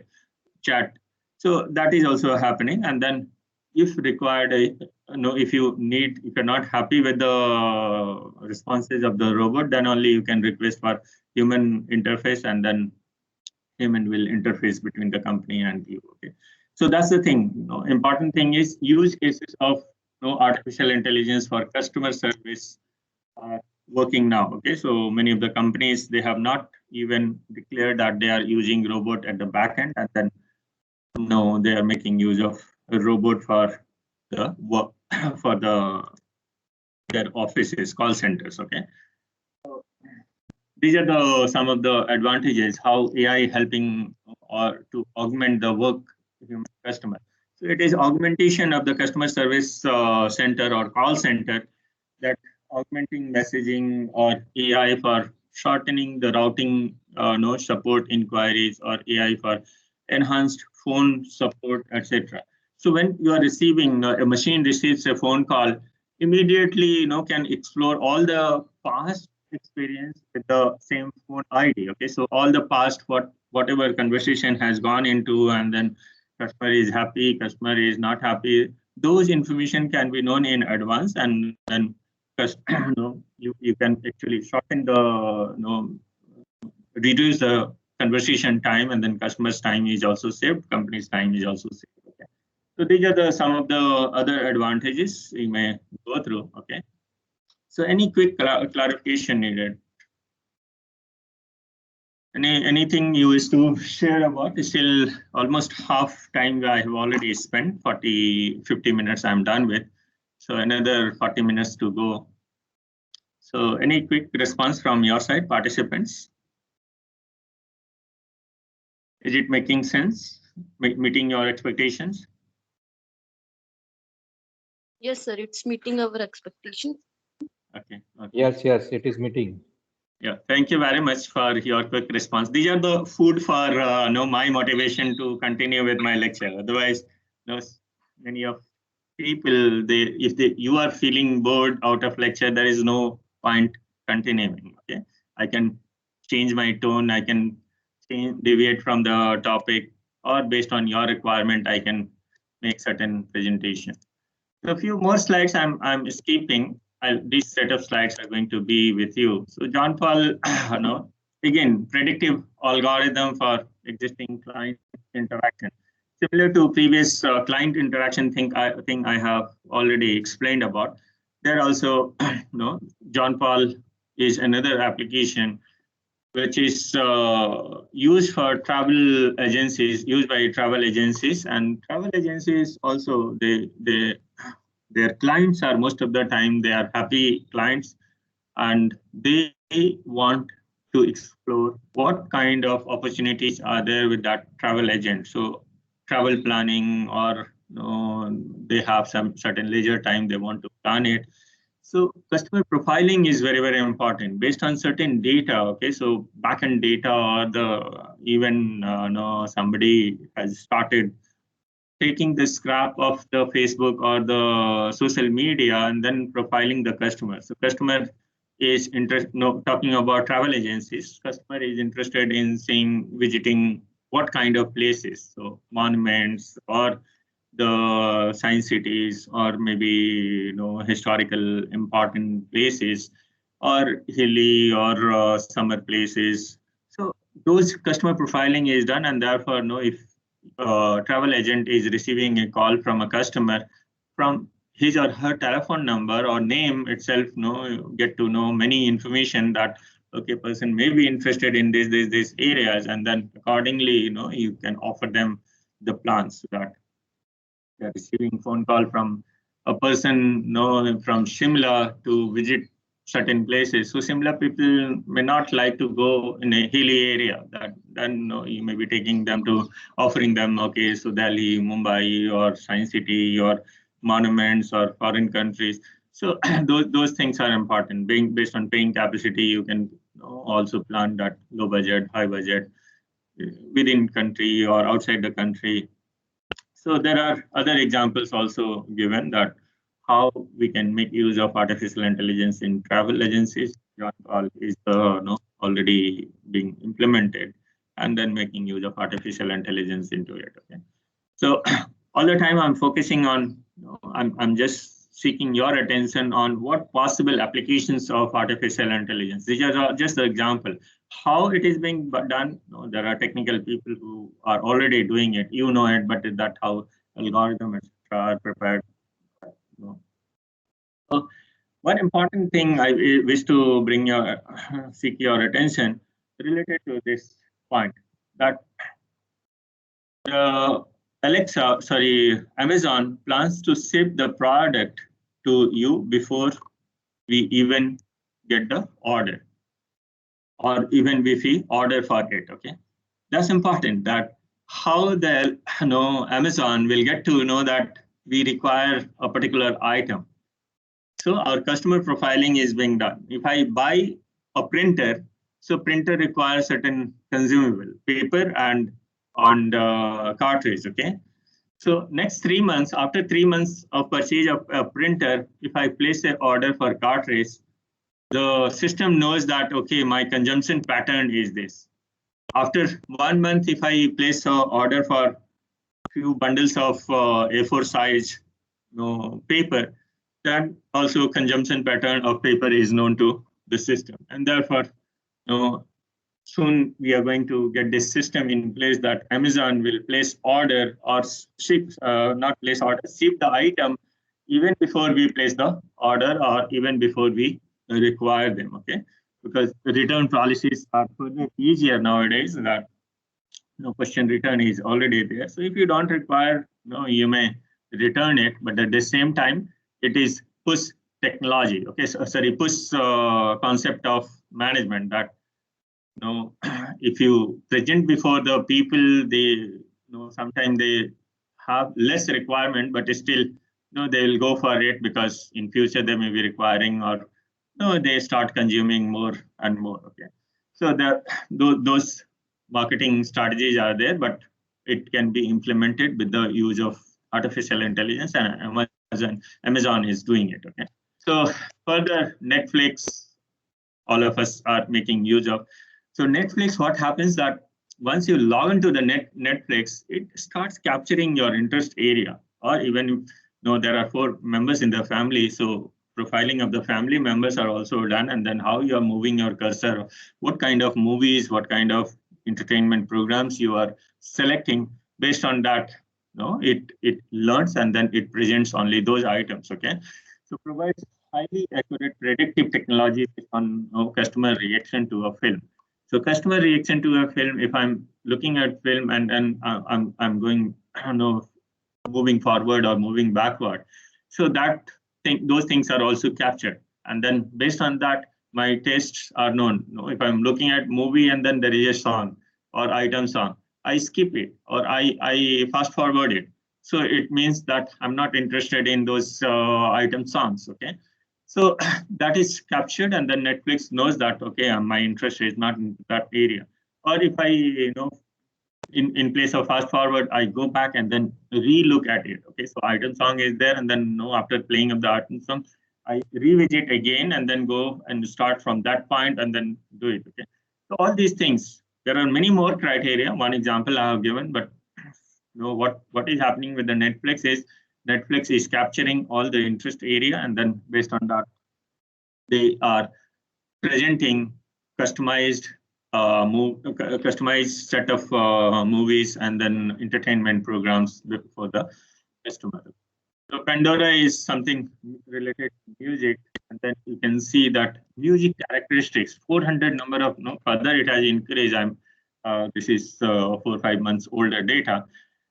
[SPEAKER 2] So that is also happening. And then, if required, if you're not happy with the responses of the robot, then only you can request for human interface, and then human will interface between the company and you. Okay, so that's the thing. Important thing is use cases of artificial intelligence for customer service are working now. Okay, so many of the companies, they have not even declared that they are using robot at the back end, and then no, they are making use of a robot for the work for their offices, call centers. Okay, these are some of the advantages how AI helping or to augment the work human customer. So it is augmentation of the customer service center or call center, that augmenting messaging or AI for shortening the routing support inquiries, or AI for enhanced phone support, etc. So when you are receiving a machine receives a phone call, immediately can explore all the past experience with the same phone ID. Okay, so all the past whatever conversation has gone into, and then customer is happy, customer is not happy, those information can be known in advance, and then you can actually shorten the reduce the conversation time, and then customer's time is also saved, company's time is also saved. Okay, so these are some of the other advantages we may go through. Okay, so any quick clarification needed? Anything you wish to share about? Still almost half time I have already spent, 50 minutes I'm done with. So another 40 minutes to go. So any quick response from your side, participants? Is it making sense? Meeting your expectations?
[SPEAKER 4] Yes, sir. It's meeting our expectations.
[SPEAKER 2] Okay.
[SPEAKER 5] Yes, it is meeting.
[SPEAKER 2] Yeah, thank you very much for your quick response. These are the food for my motivation to continue with my lecture. Otherwise, many of people, you are feeling bored out of lecture, there is no point continuing. Okay, I can change my tone, I can deviate from the topic, or based on your requirement, I can make certain presentation. So a few more slides I'm skipping. This set of slides are going to be with you. So John Paul, again, predictive algorithm for existing client interaction. Similar to previous client interaction thing I have already explained about. There also, John Paul is another application which is used for travel agencies, used by travel agencies, and travel agencies also their clients are, most of the time they are happy clients, and they want to explore what kind of opportunities are there with that travel agent. So travel planning, or they have some certain leisure time, they want to plan it. So customer profiling is very, very important based on certain data. Okay, so backend data, or even somebody has started taking the scrap of the Facebook or the social media and then profiling the customer. So customer is talking about travel agencies. Customer is interested in visiting what kind of places, so monuments, or the science cities, or maybe historical important places, or hilly, or summer places. So those customer profiling is done, and therefore if travel agent is receiving a call from a customer, from his or her telephone number or name itself, get to know many information that okay, person may be interested in these areas, and then accordingly you can offer them the plans that they're receiving phone call from a person from Shimla to visit certain places. So Shimla people may not like to go in a hilly area. That then you may be taking them to offering them, okay, so Delhi, Mumbai, or Science City, or monuments, or foreign countries. So those things are important. Being based on paying capacity, you can also plan that low budget, high budget, within country or outside the country. So there are other examples also given that how we can make use of artificial intelligence in travel agencies. John Paul is already being implemented, and then making use of artificial intelligence into it. Okay, so all the time I'm focusing on, I'm just seeking your attention on what possible applications of artificial intelligence. These are just the example. How it is being done, there are technical people who are already doing it, it, but that how algorithms are prepared. One important thing I wish to seek your attention related to this point, that Amazon plans to ship the product to you before we even get the order, or even if we order for it. Okay, that's important. That how the Amazon will get to know that we require a particular item. So our customer profiling is being done. If I buy a printer, so printer requires certain consumable, paper and cartridge. Okay. So next 3 months, after 3 months of purchase of a printer, if I place an order for cartridge, the system knows that, okay, my consumption pattern is this. After 1 month, if I place an order for few bundles of A4 size paper, then also consumption pattern of paper is known to the system. And therefore, soon we are going to get this system in place that Amazon will place order or ship, not place order, ship the item even before we place the order or even before we require them. Okay, because the return policies are further easier nowadays. That question return is already there. So if you don't require, you may return it, but at the same time, it is push technology. Okay, so, sorry, push concept of management that if you present before the people, they sometimes they have less requirement, but still they will go for it because in future they may be requiring, or they start consuming more and more. Okay, so those marketing strategies are there, but it can be implemented with the use of artificial intelligence, and Amazon is doing it. Okay, so further, Netflix, all of us are making use of. So Netflix, what happens that once you log into the Netflix, it starts capturing your interest area, or even there are 4 members in the family, so profiling of the family members are also done, and then how you are moving your cursor, what kind of movies, what kind of entertainment programs you are selecting. Based on that, it learns and then it presents only those items. Okay, so provides highly accurate predictive technology based on customer reaction to a film. So customer reaction to a film, if I'm looking at film and then I'm going, moving forward or moving backward, so those things are also captured. And then based on that, my tastes are known. If I'm looking at movie and then there is a song or item song, I skip it or I fast forward it. So it means that I'm not interested in those item songs. Okay. So that is captured, and then Netflix knows that, okay, my interest is not in that area. Or if I, in place of fast forward, I go back and then re-look at it. Okay, so item song is there, and then after playing of the item song, I revisit again and then go and start from that point and then do it. Okay, so all these things, there are many more criteria. One example I have given, but what is happening with the Netflix is capturing all the interest area, and then based on that, they are presenting customized set of movies and then entertainment programs for the customer. So Pandora is something related to music, and then you can see that music characteristics, 400 number of, further it has increased. This is 4 or 5 months older data.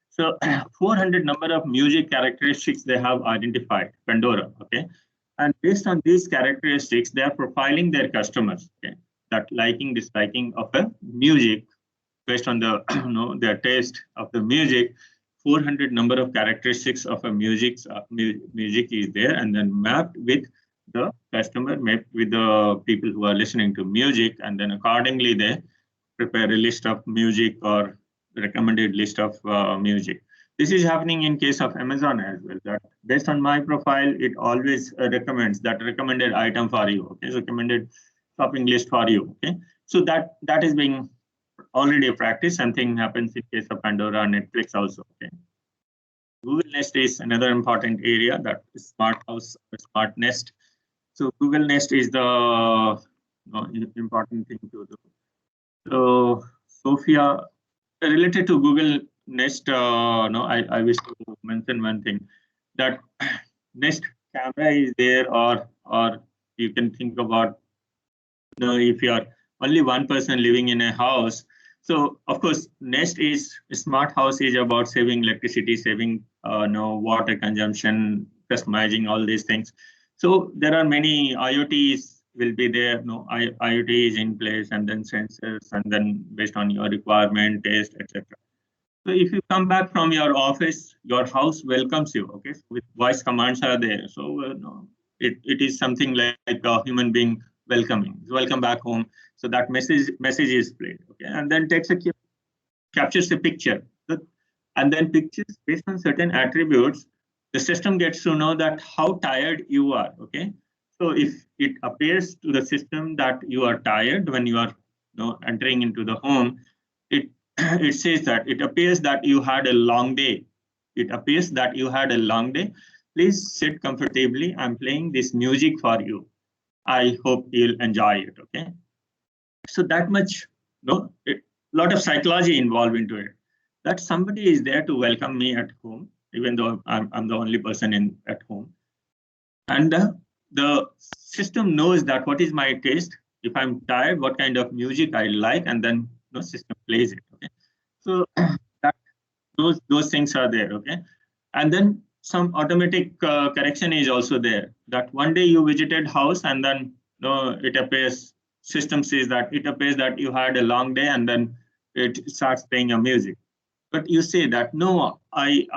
[SPEAKER 2] So 400 number of music characteristics they have identified, Pandora. Okay, and based on these characteristics, they are profiling their customers. Okay, that liking, disliking of a music based on the their taste of the music. 400 number of characteristics of a music is there, and then mapped with the customer, mapped with the people who are listening to music, and then accordingly they prepare a list of music or recommended list of music. This is happening in case of Amazon as well. That based on my profile, it always recommends that recommended item for you. Okay, so recommended shopping list for you. Okay, so that is being already a practice. Something happens in case of Pandora and Netflix also. Okay, Google Nest is another important area, that is smart house, smart nest. So Google Nest is the important thing to do. So Sophia, related to Google Nest, I wish to mention one thing, that Nest camera is there, or you can think about, if you are only one person living in a house. So of course, Nest is smart house is about saving electricity, saving water consumption, customizing all these things. So there are many IoTs will be there. IoT is in place, and then sensors, and then based on your requirement, taste, etc. So if you come back from your office, your house welcomes you. Okay, so with voice commands are there. So it is something like a human being welcoming. Welcome back home. So that message is played. Okay, and then captures a picture. And then pictures based on certain attributes, the system gets to know that how tired you are. Okay, so if it appears to the system that you are tired when you are entering into the home, it it says that it appears that you had a long day. It appears that you had a long day. Please sit comfortably. I'm playing this music for you. I hope you'll enjoy it. Okay, so that much, lot of psychology involved into it. That somebody is there to welcome me at home, even though I'm the only person at home. And the system knows that what is my taste. If I'm tired, what kind of music I like, and then the system plays it. Okay, so that those things are there. Okay, and then some automatic correction is also there. That one day you visited house, and then it appears, system says that it appears that you had a long day, and then it starts playing your music. But you say that no, I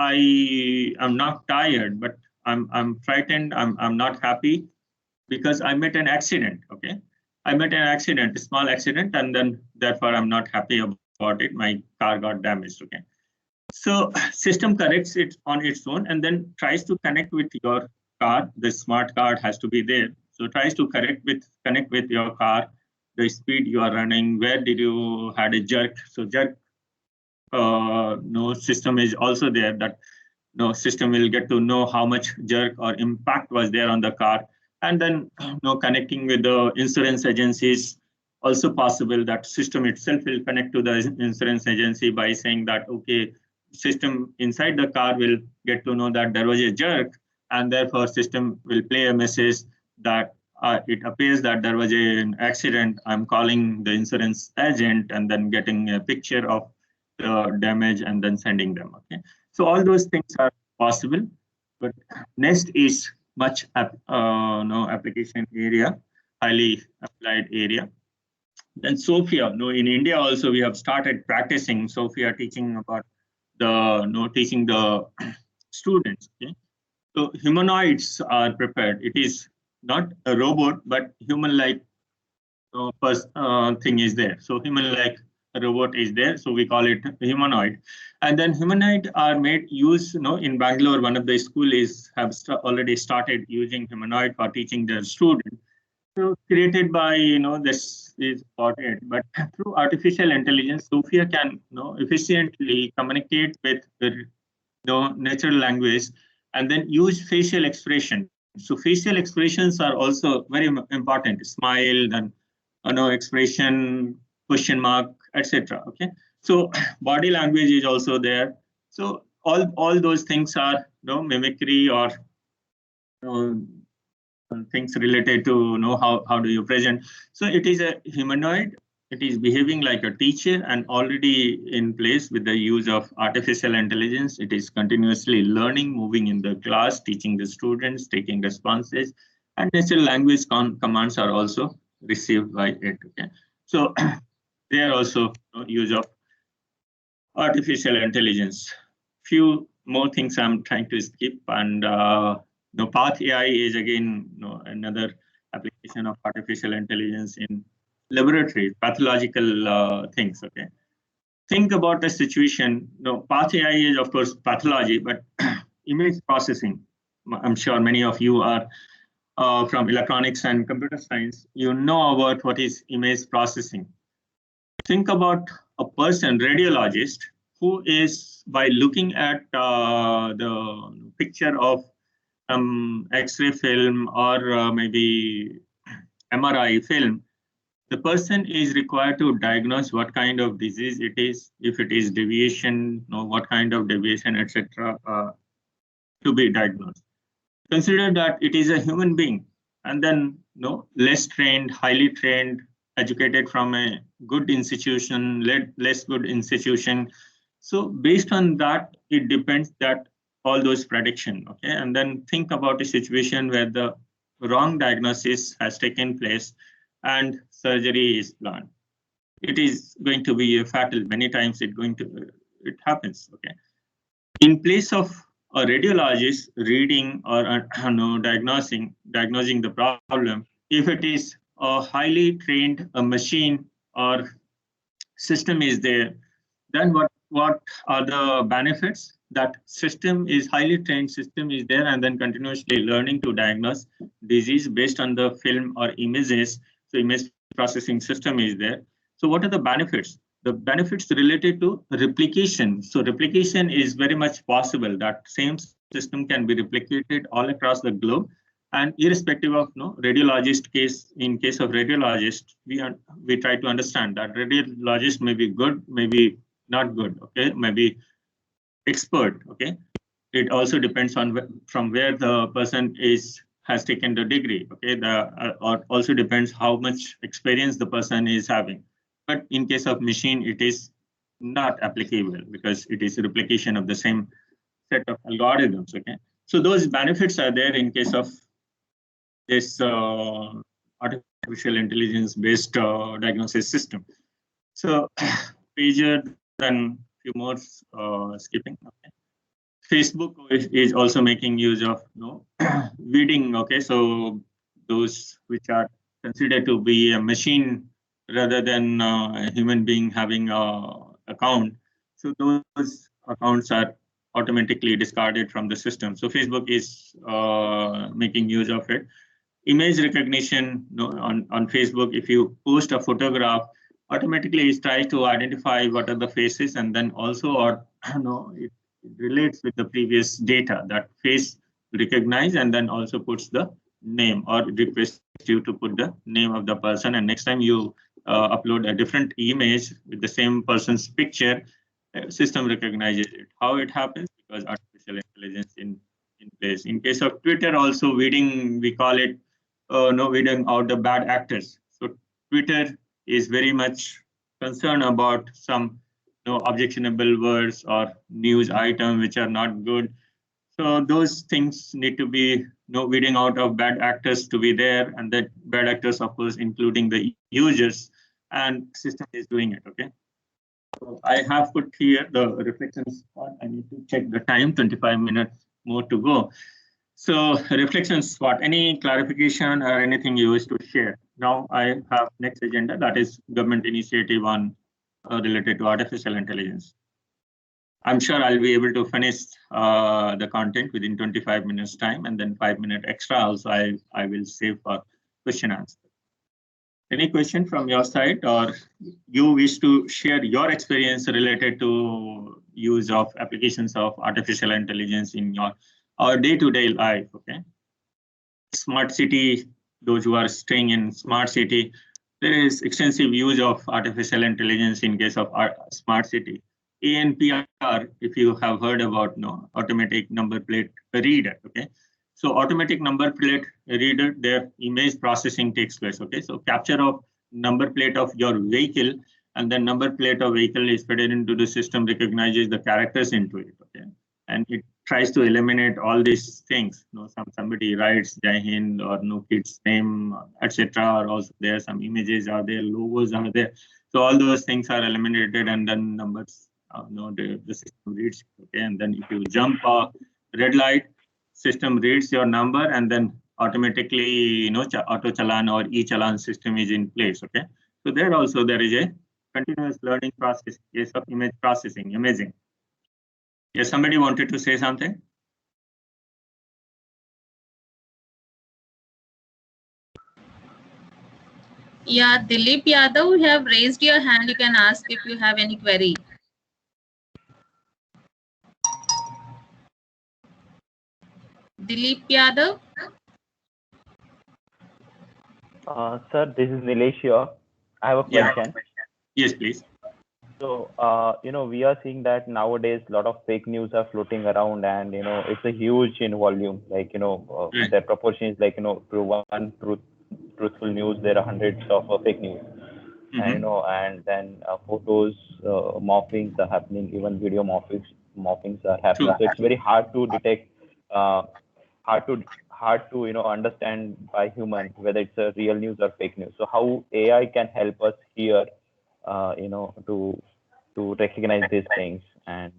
[SPEAKER 2] am not tired, but I'm frightened. I'm not happy because I met an accident. Okay, I met an accident, a small accident, and then therefore I'm not happy about it. My car got damaged. Okay, so system corrects it on its own and then tries to connect with your car. The smart card has to be there. So tries to connect with your car, the speed you are running, where did you had a jerk. So jerk system is also there, that system will get to know how much jerk or impact was there on the car. And then connecting with the insurance agencies, also possible that system itself will connect to the insurance agency by saying that, okay, system inside the car will get to know that there was a jerk, and therefore system will play a message that it appears that there was an accident. I'm calling the insurance agent, and then getting a picture of the damage and then sending them. Okay, so all those things are possible, but Nest is much application area, highly applied area. Then Sophia, in India also we have started practicing Sophia, teaching about teaching the students. Okay, so humanoids are prepared. It is not a robot, but human-like thing is there. So human-like robot is there, so we call it humanoid. And then humanoid are made use, in Bangalore, one of the school already started using humanoid for teaching their students. So created by, this is important, but through artificial intelligence, Sophia can, efficiently communicate with the natural language and then use facial expression. So facial expressions are also very important. Smile, then expression, question mark, etc. Okay, so body language is also there. So all those things are mimicry or things related to how do you present. So it is a humanoid. It is behaving like a teacher and already in place with the use of artificial intelligence. It is continuously learning, moving in the class, teaching the students, taking responses, and natural language commands are also received by it. Okay, so there are also use of artificial intelligence. Few more things I'm trying to skip, and Path AI is again another application of artificial intelligence in laboratories, pathological things. Okay, think about the situation. Path AI is of course pathology, but image processing. I'm sure many of you are from electronics and computer science. You know about what is image processing. Think about a person, radiologist, who is by looking at the picture of some X-ray film or maybe MRI film, the person is required to diagnose what kind of disease it is, if it is deviation, what kind of deviation, etc., to be diagnosed. consider that it is a human being, and then less trained, highly trained, educated from a good institution, less good institution. So based on that, it depends that all those prediction. Okay, and then think about a situation where the wrong diagnosis has taken place and surgery is planned. It is going to be fatal. Many times it happens. Okay, in place of a radiologist reading or diagnosing the problem, if it is a highly trained machine or system is there, then what are the benefits? That system is highly trained, system is there, and then continuously learning to diagnose disease based on the film or images. So image processing system is there. So what are the benefits? The benefits related to replication. So replication is very much possible. That same system can be replicated all across the globe, and irrespective of radiologist case. In case of radiologist, we try to understand that radiologist may be good, maybe not good. Okay, maybe expert. Okay, it also depends on from where the person has taken the degree. Okay, or also depends how much experience the person is having. But in case of machine, it is not applicable because it is a replication of the same set of algorithms. Okay, so those benefits are there in case of this artificial intelligence based diagnosis system. So pager, then few more skipping. Okay. Facebook is also making use of reading. Okay, so those which are considered to be a machine rather than a human being having an account. So those accounts are automatically discarded from the system. So Facebook is making use of it. Image recognition on Facebook, if you post a photograph, automatically it tries to identify what are the faces, and then also it relates with the previous data that face recognize, and then also puts the name or requests you to put the name of the person. And next time you upload a different image with the same person's picture, system recognizes it. How it happens? Because artificial intelligence in place. In case of Twitter, also weeding, we call it weeding out the bad actors. So Twitter is very much concerned about some objectionable words or news items which are not good. So those things need to be weeding out of bad actors to be there, and that bad actors, of course, including the users, and system is doing it. Okay. So I have put here the reflections part. I need to check the time, 25 minutes more to go. So reflections, what? Any clarification or anything you wish to share? Now I have next agenda, that is government initiative on related to artificial intelligence. I'm sure I'll be able to finish the content within 25 minutes time, and then 5 minutes extra also I will save for question answer. Any question from your side, or you wish to share your experience related to use of applications of artificial intelligence in our day-to-day life? Okay. Smart city, those who are staying in smart city, there is extensive use of artificial intelligence in case of smart city. ANPR, if you have heard about automatic number plate reader. Okay. So automatic number plate reader, their image processing takes place. Okay, so capture of number plate of your vehicle, and then number plate of vehicle is fed into the system, recognizes the characters into it. Okay, and it tries to eliminate all these things. Somebody writes Jai Hind or no kid's name, etc. are also there. Some images are there, logos are there. So all those things are eliminated, and then numbers, the system reads. Okay, and then if you jump a red light, system reads your number, and then automatically auto challan or e-challan system is in place. Okay, so there also there is a continuous learning process in case of image processing, imaging. Yes, somebody wanted to say something.
[SPEAKER 1] Yeah, Dilip Yadav, you have raised your hand. You can ask if you have any query. Dilip Yadav.
[SPEAKER 6] Sir, this is Nilesh here. I have a question.
[SPEAKER 2] Yes, please.
[SPEAKER 6] So, we are seeing that nowadays a lot of fake news are floating around, and it's a huge in volume. Like
[SPEAKER 2] Right.
[SPEAKER 6] their proportion is like to one truthful news, there are hundreds of fake news, and and then photos morphings are happening, even video morphings are happening.
[SPEAKER 2] True.
[SPEAKER 6] So it's very hard to detect, hard to understand by human whether it's a real news or fake news. So how AI can help us here, to recognize these things and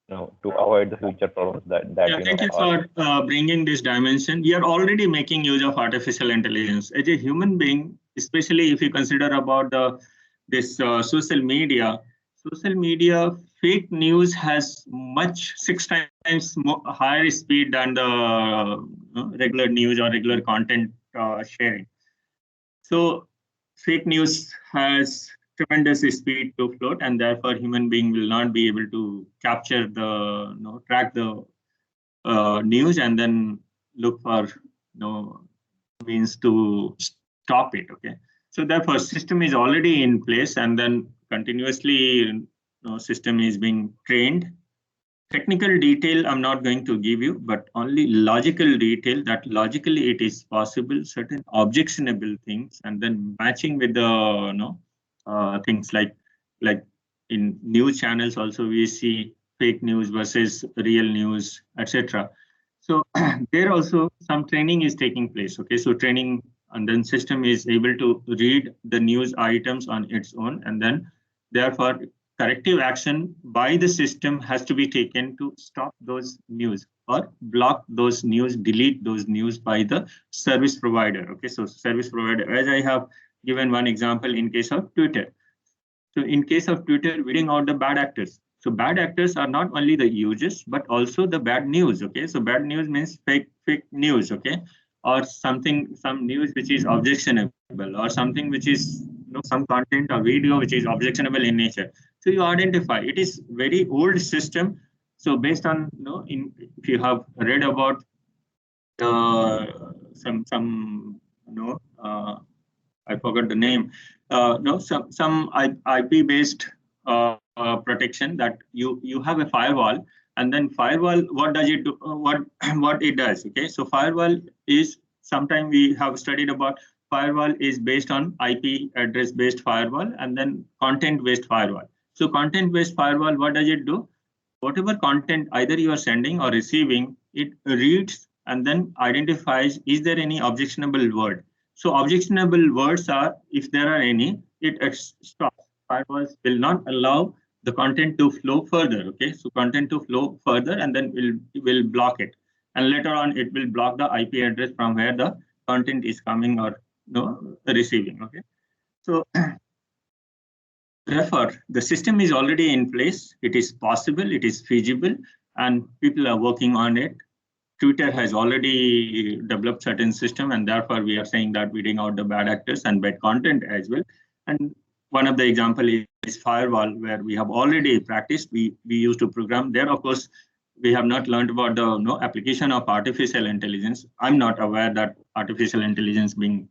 [SPEAKER 6] to avoid the future problems that
[SPEAKER 2] Yeah, thank you
[SPEAKER 6] are.
[SPEAKER 2] for bringing this dimension. We are already making use of artificial intelligence as a human being, especially if you consider about this social media. Social media fake news has much 6 times more, higher speed than the regular news or regular content sharing. So fake news has tremendous speed to float, and therefore human being will not be able to capture the track the news and then look for means to stop it. Okay, so therefore system is already in place, and then continuously system is being trained. Technical detail I'm not going to give you, but only logical detail that logically it is possible, certain objectionable things, and then matching with the things like in news channels also we see fake news versus real news, etc. So there also some training is taking place. Okay, so training, and then system is able to read the news items on its own, and then therefore corrective action by the system has to be taken to stop those news or block those news, delete those news by the service provider. Okay, so service provider, as I have given one example in case of Twitter. So in case of Twitter, weeding out the bad actors. So bad actors are not only the users, but also the bad news. Okay, so bad news means fake news. Okay, or some news which is objectionable, or something which is some content or video which is objectionable in nature. So you identify. It is very old system. So based on if you have read about some I forgot the name. No, some IP based protection that you have a firewall, and then firewall, what does it do? What it does? Okay, so firewall is, sometime we have studied about firewall is based on IP address based firewall and then content based firewall. So content based firewall, what does it do? Whatever content either you are sending or receiving, it reads and then identifies, is there any objectionable word? So objectionable words are, if there are any, it stops. Firewalls will not allow the content to flow further. Okay, so content to flow further, and then will block it. And later on, it will block the IP address from where the content is coming or receiving. Okay, so therefore, the system is already in place. It is possible, it is feasible, and people are working on it. Twitter has already developed certain system, and therefore we are saying that weeding out the bad actors and bad content as well. And one of the example is firewall, where we have already practiced. We used to program there. Of course, we have not learned about the application of artificial intelligence. I'm not aware that artificial intelligence being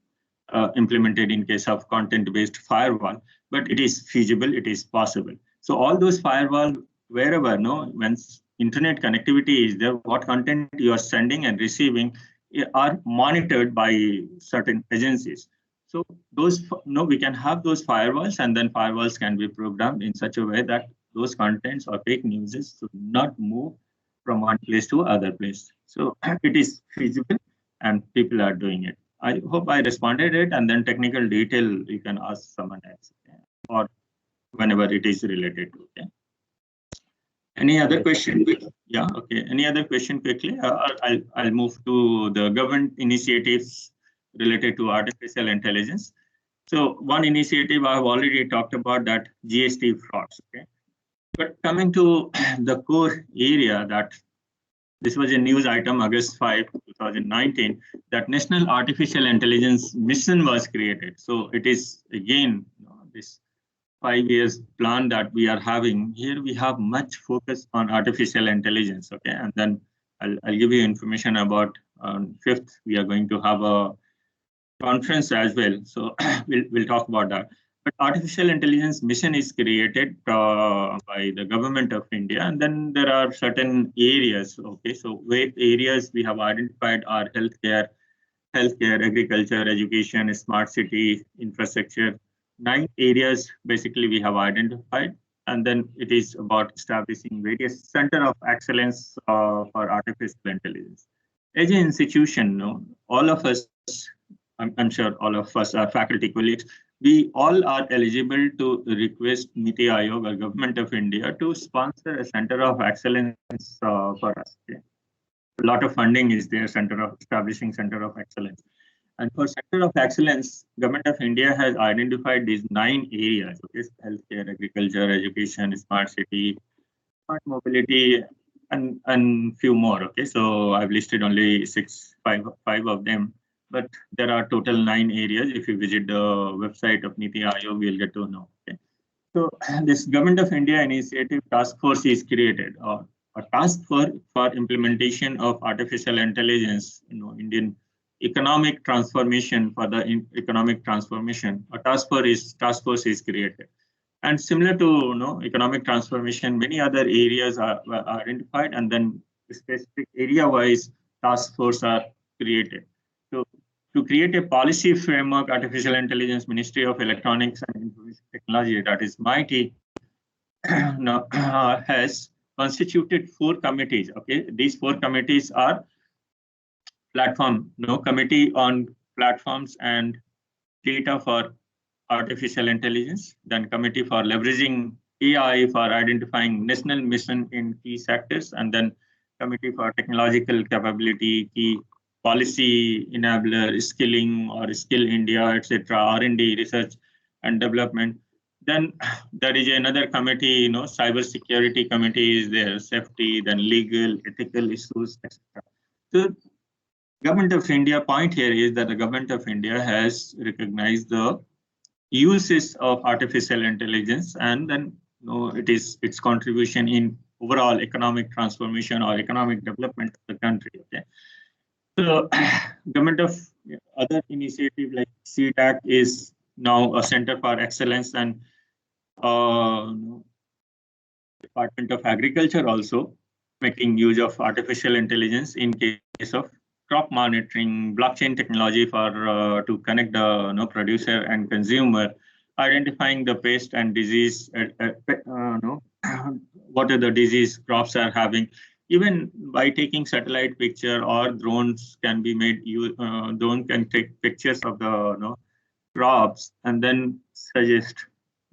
[SPEAKER 2] implemented in case of content-based firewall, but it is feasible, it is possible. So all those firewall, wherever, when internet connectivity is there, what content you are sending and receiving are monitored by certain agencies. So those, we can have those firewalls, and then firewalls can be programmed in such a way that those contents or fake news should not move from one place to other place. So it is feasible, and people are doing it. I hope I responded it, and then technical detail you can ask someone else, or whenever it is related to. Okay. Any other question? Yeah. Okay. Any other question quickly? I'll move to the government initiatives related to artificial intelligence. So one initiative I've already talked about, that GST frauds. Okay. But coming to the core area, that this was a news item, August 5, 2019, that National Artificial Intelligence Mission was created. So it is again this 5 years plan that we are having. Here we have much focus on artificial intelligence. Okay, and then I'll give you information about 5th. We are going to have a conference as well. So we'll talk about that. But artificial intelligence mission is created by the government of India, and then there are certain areas. Okay, so where areas we have identified are healthcare, agriculture, education, smart city, infrastructure. 9 areas basically we have identified, and then it is about establishing various center of excellence for artificial intelligence. As an institution, all of us, I'm sure all of us are faculty colleagues, we all are eligible to request NITI Aayog or Government of India to sponsor a center of excellence for us. Okay? A lot of funding is there, establishing center of excellence. And for center of excellence, Government of India has identified these 9 areas: okay? Healthcare, agriculture, education, smart city, smart mobility, and few more. Okay, so I've listed only five of them, but there are total 9 areas. If you visit the website of NITI Aayog, you'll get to know. Okay, so this Government of India Initiative Task Force is created, or a task for implementation of artificial intelligence. Indian economic transformation. For the economic transformation, a task force is created. And similar to economic transformation, many other areas are identified, and then specific area-wise task force are created. So to create a policy framework, Artificial Intelligence Ministry of Electronics and Information Technology, that is MIT, has constituted 4 committees. Okay, these 4 committees are committee on platforms and data for artificial intelligence, then committee for leveraging AI for identifying national mission in key sectors, and then committee for technological capability, key policy enabler, skilling or skill India, etc., R&D, research and development. Then there is another committee, cyber security committee is there, safety, then legal, ethical issues, etc. So Government of India point here is that the Government of India has recognized the uses of artificial intelligence, and then it is its contribution in overall economic transformation or economic development of the country. Okay, so government of other initiative like CTAC is now a center for excellence, and Department of Agriculture also making use of artificial intelligence in case of crop monitoring, blockchain technology for to connect the producer and consumer, identifying the pest and disease, what are the disease crops are having. Even by taking satellite picture or drones can be made. Drone can take pictures of the crops and then suggest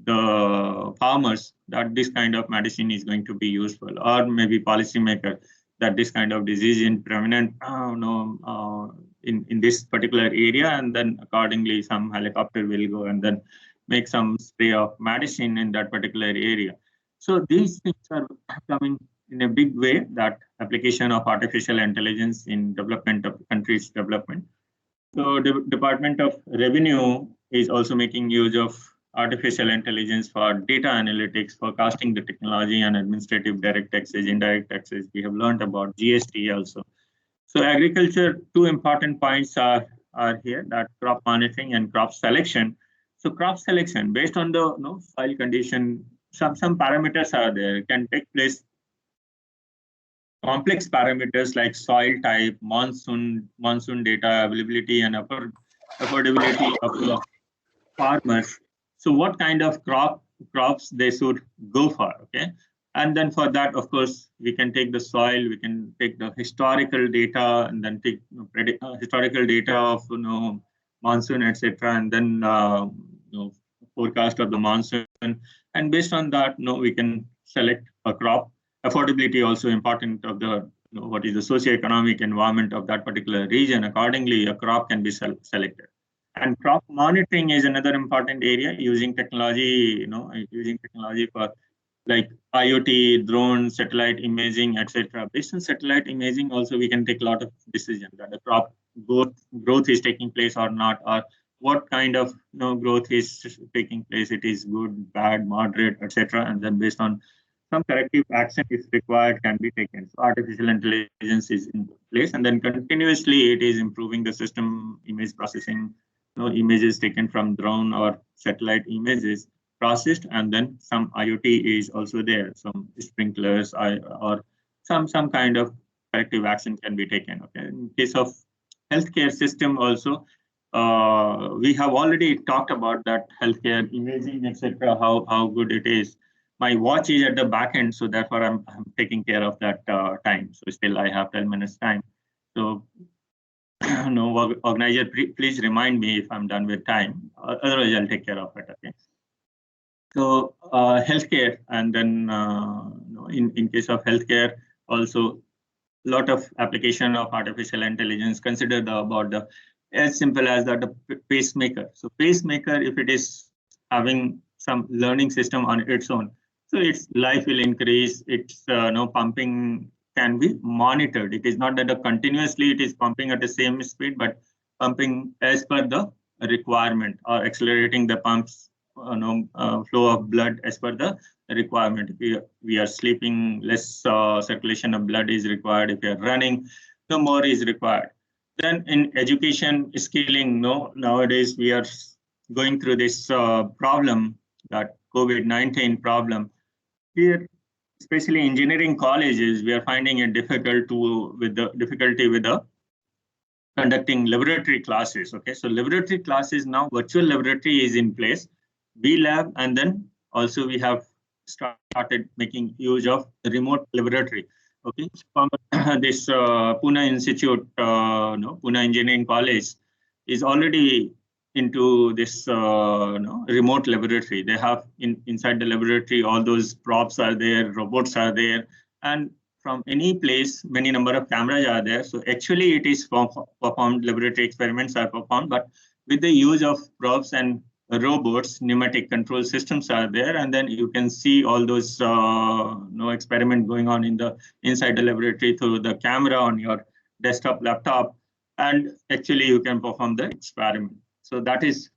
[SPEAKER 2] the farmers that this kind of medicine is going to be useful, or maybe policymaker that this kind of disease is prevalent in this particular area, and then accordingly some helicopter will go and then make some spray of medicine in that particular area. So these things are coming in a big way, that application of artificial intelligence in development of country's development. So the Department of Revenue is also making use of artificial intelligence for data analytics, forecasting the technology and administrative direct taxes, indirect taxes. We have learned about GST also. So agriculture, 2 important points are here, that crop monitoring and crop selection. So crop selection based on the soil condition, some parameters are there, can take place. Complex parameters like soil type, monsoon data, availability and affordability of the farmers. So what kind of crops they should go for, okay? And then for that, of course, we can take the soil, we can take the historical data, and then take historical data of monsoon, etc., and then forecast of the monsoon. And based on that, we can select a crop. Affordability also important of the what is the socio-economic environment of that particular region. Accordingly, a crop can be selected. And crop monitoring is another important area, using technology, for like IoT, drones, satellite imaging, etc. Based on satellite imaging, also we can take a lot of decisions that the crop growth is taking place or not, or what kind of growth is taking place. It is good, bad, moderate, etc. And then based on some corrective action if required can be taken. So artificial intelligence is in place, and then continuously it is improving the system, image processing, images taken from drone or satellite images processed, and then some IoT is also there, some sprinklers or some kind of corrective action can be taken. Okay, in case of healthcare system also, we have already talked about that healthcare imaging, etc. How good it is. My watch is at the back end, so therefore I'm taking care of that time. So still I have 10 minutes time. So no, organizer, please remind me if I'm done with time. Otherwise, I'll take care of it. Okay. So healthcare, and then in case of healthcare, also a lot of application of artificial intelligence. Consider about the as simple as that the pacemaker. So pacemaker, if it is having some learning system on its own, so its life will increase. Its pumping can be monitored. It is not that continuously it is pumping at the same speed, but pumping as per the requirement, or accelerating the pumps flow of blood as per the requirement. If we are sleeping, less circulation of blood is required. If we are running, the more is required. Then in education skilling, nowadays we are going through this problem, that COVID-19 problem. Here, especially engineering colleges, we are finding it difficult with the conducting laboratory classes. Okay, so laboratory classes now, virtual laboratory is in place, VLab, and then also we have started making use of remote laboratory. Okay, from this Pune Institute, Pune Engineering College is already into this remote laboratory. They have inside the laboratory, all those props are there, robots are there, and from any place, many number of cameras are there. So actually it is performed, laboratory experiments are performed, but with the use of props and robots, pneumatic control systems are there, and then you can see all those experiment going on inside the laboratory through the camera on your desktop, laptop, and actually you can perform the experiment. So that is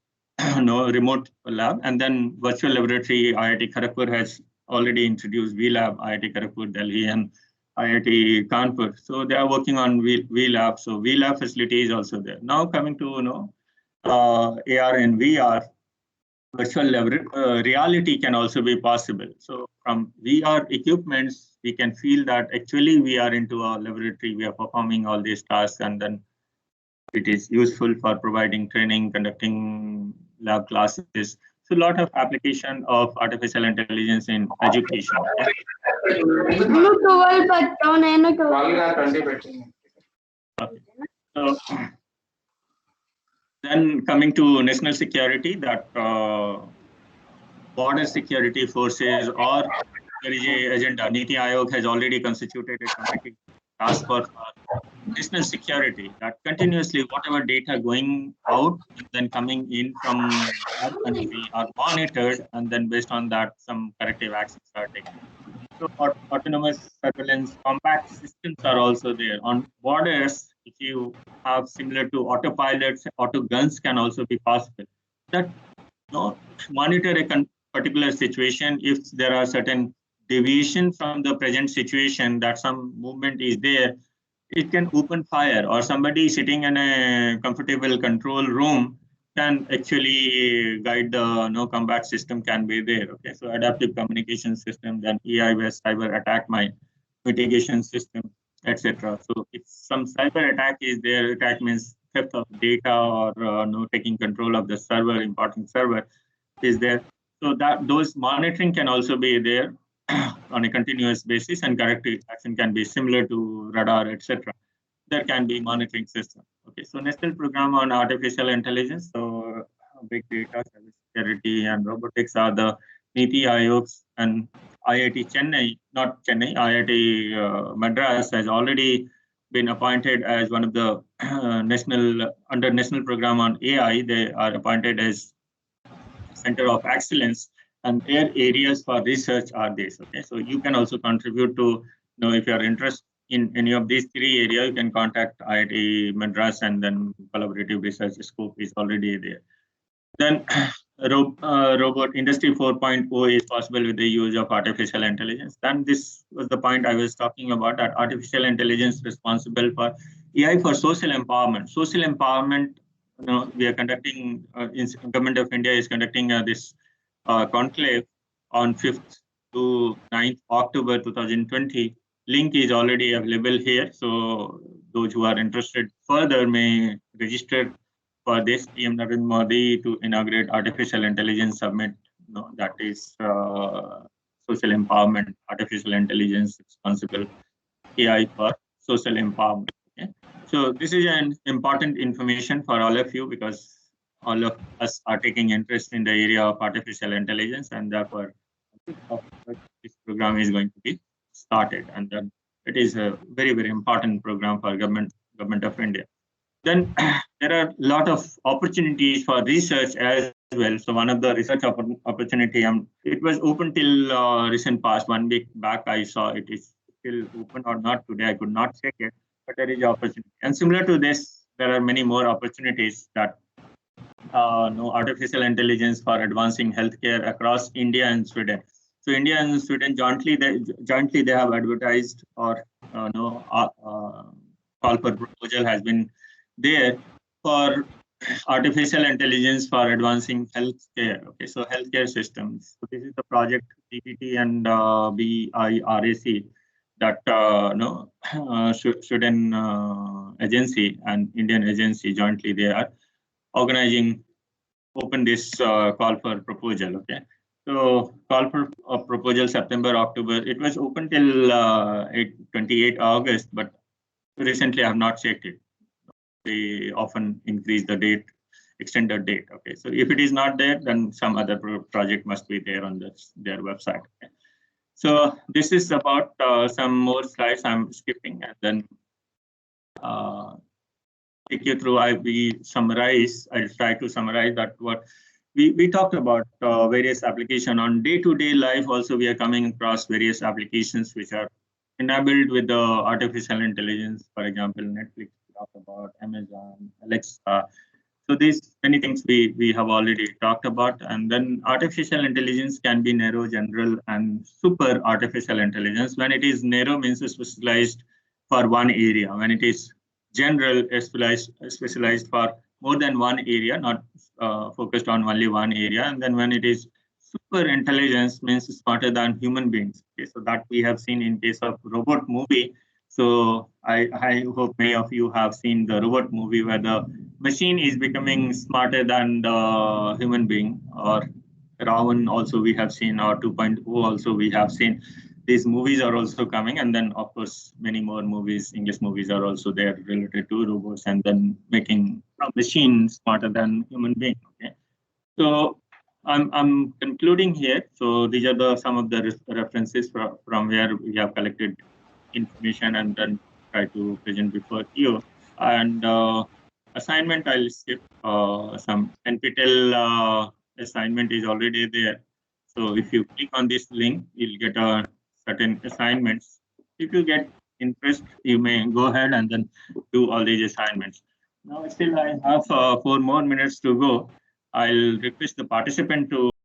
[SPEAKER 2] remote lab. And then virtual laboratory, IIT Kharagpur has already introduced VLab, IIT Kharagpur, Delhi, and IIT Kanpur. So they are working on VLab. So VLab facility is also there. Now coming to AR and VR, virtual reality can also be possible. So from VR equipments, we can feel that actually we are into our laboratory, we are performing all these tasks, and then it is useful for providing training, conducting lab classes. So a lot of application of artificial intelligence in education. Okay. So then coming to national security, that border security forces, or there is a agenda. NITI Aayog has already constituted a committee task force for national security, that continuously whatever data going out and then coming in from our country are monitored, and then based on that some corrective actions are taken. So autonomous surveillance compact systems are also there. On borders, if you have similar to autopilots, auto guns can also be possible. That monitor a particular situation. If there are certain deviation from the present situation, that some movement is there, it can open fire, or somebody sitting in a comfortable control room can actually guide the combat system can be there. Okay, so adaptive communication system, then AI-based cyber attack mitigation system, etc. So if some cyber attack is there, attack means theft of data, or taking control of the server, important server is there. So that those monitoring can also be there on a continuous basis, and corrective action can be similar to radar, etc. There can be monitoring system. Okay, so national program on artificial intelligence, so big data, cybersecurity, and robotics are the NITI Aayog's, and IIT Chennai, not Chennai, IIT Madras has already been appointed as one of the under national program on AI. They are appointed as Center of Excellence, and their areas for research are this. Okay, so you can also contribute to, if you are interested in any of these three areas, you can contact IIT Madras, and then collaborative research scope is already there. Then robot industry 4.0 is possible with the use of artificial intelligence. Then this was the point I was talking about, that artificial intelligence responsible for AI for social empowerment. Social empowerment we are conducting, Government of India is conducting this conclave on 5th to 9th October 2020. Link is already available here. So those who are interested further may register for this. PM Narendra Modi to inaugurate Artificial Intelligence Summit. That is social empowerment, artificial intelligence responsible AI for social empowerment. Okay? So this is an important information for all of you because all of us are taking interest in the area of artificial intelligence, and therefore this program is going to be started. And then it is a very, very important program for government of India. Then there are a lot of opportunities for research as well. So one of the research opportunity, it was open till recent past. 1 week back, I saw it is still open or not today. I could not check it, but there is opportunity. And similar to this, there are many more opportunities that artificial intelligence for advancing healthcare across India and Sweden. So India and Sweden jointly they have advertised or call for proposal has been there for artificial intelligence for advancing healthcare. Okay, so healthcare systems. So this is the project DPT and BIRAC that Sweden agency and Indian agency jointly they are organizing. Open this call for proposal. Okay, so call for proposal September, October. It was open till 28 August, but recently I have not checked it. They often increase the date, extend the date. Okay, so if it is not there, then some other project must be there on their website. Okay? So this is about some more slides I'm skipping, and then take you through. I'll try to summarize that what we talked about various applications on day-to-day life. Also, we are coming across various applications which are enabled with the artificial intelligence. For example, Netflix, talked about Amazon, Alexa. So these many things we have already talked about. And then artificial intelligence can be narrow, general, and super artificial intelligence. When it is narrow, means specialized for one area. When it is general, specialized for more than one area, not focused on only one area. And then when it is super intelligence, means smarter than human beings. Okay, so that we have seen in case of robot movie. So I hope many of you have seen the robot movie where the machine is becoming smarter than the human being, or Ravan also we have seen, or 2.0 also we have seen. These movies are also coming, and then of course many more movies, English movies are also there related to robots, and then making a machine smarter than human being. Okay, so I'm concluding here. So these are some of the references from where we have collected information and then try to present before you. And assignment I'll skip. Some NPTEL assignment is already there. So if you click on this link, you'll get certain assignments. If you get interest, you may go ahead and then do all these assignments. Now still I have 4 more minutes to go. I'll request the participant to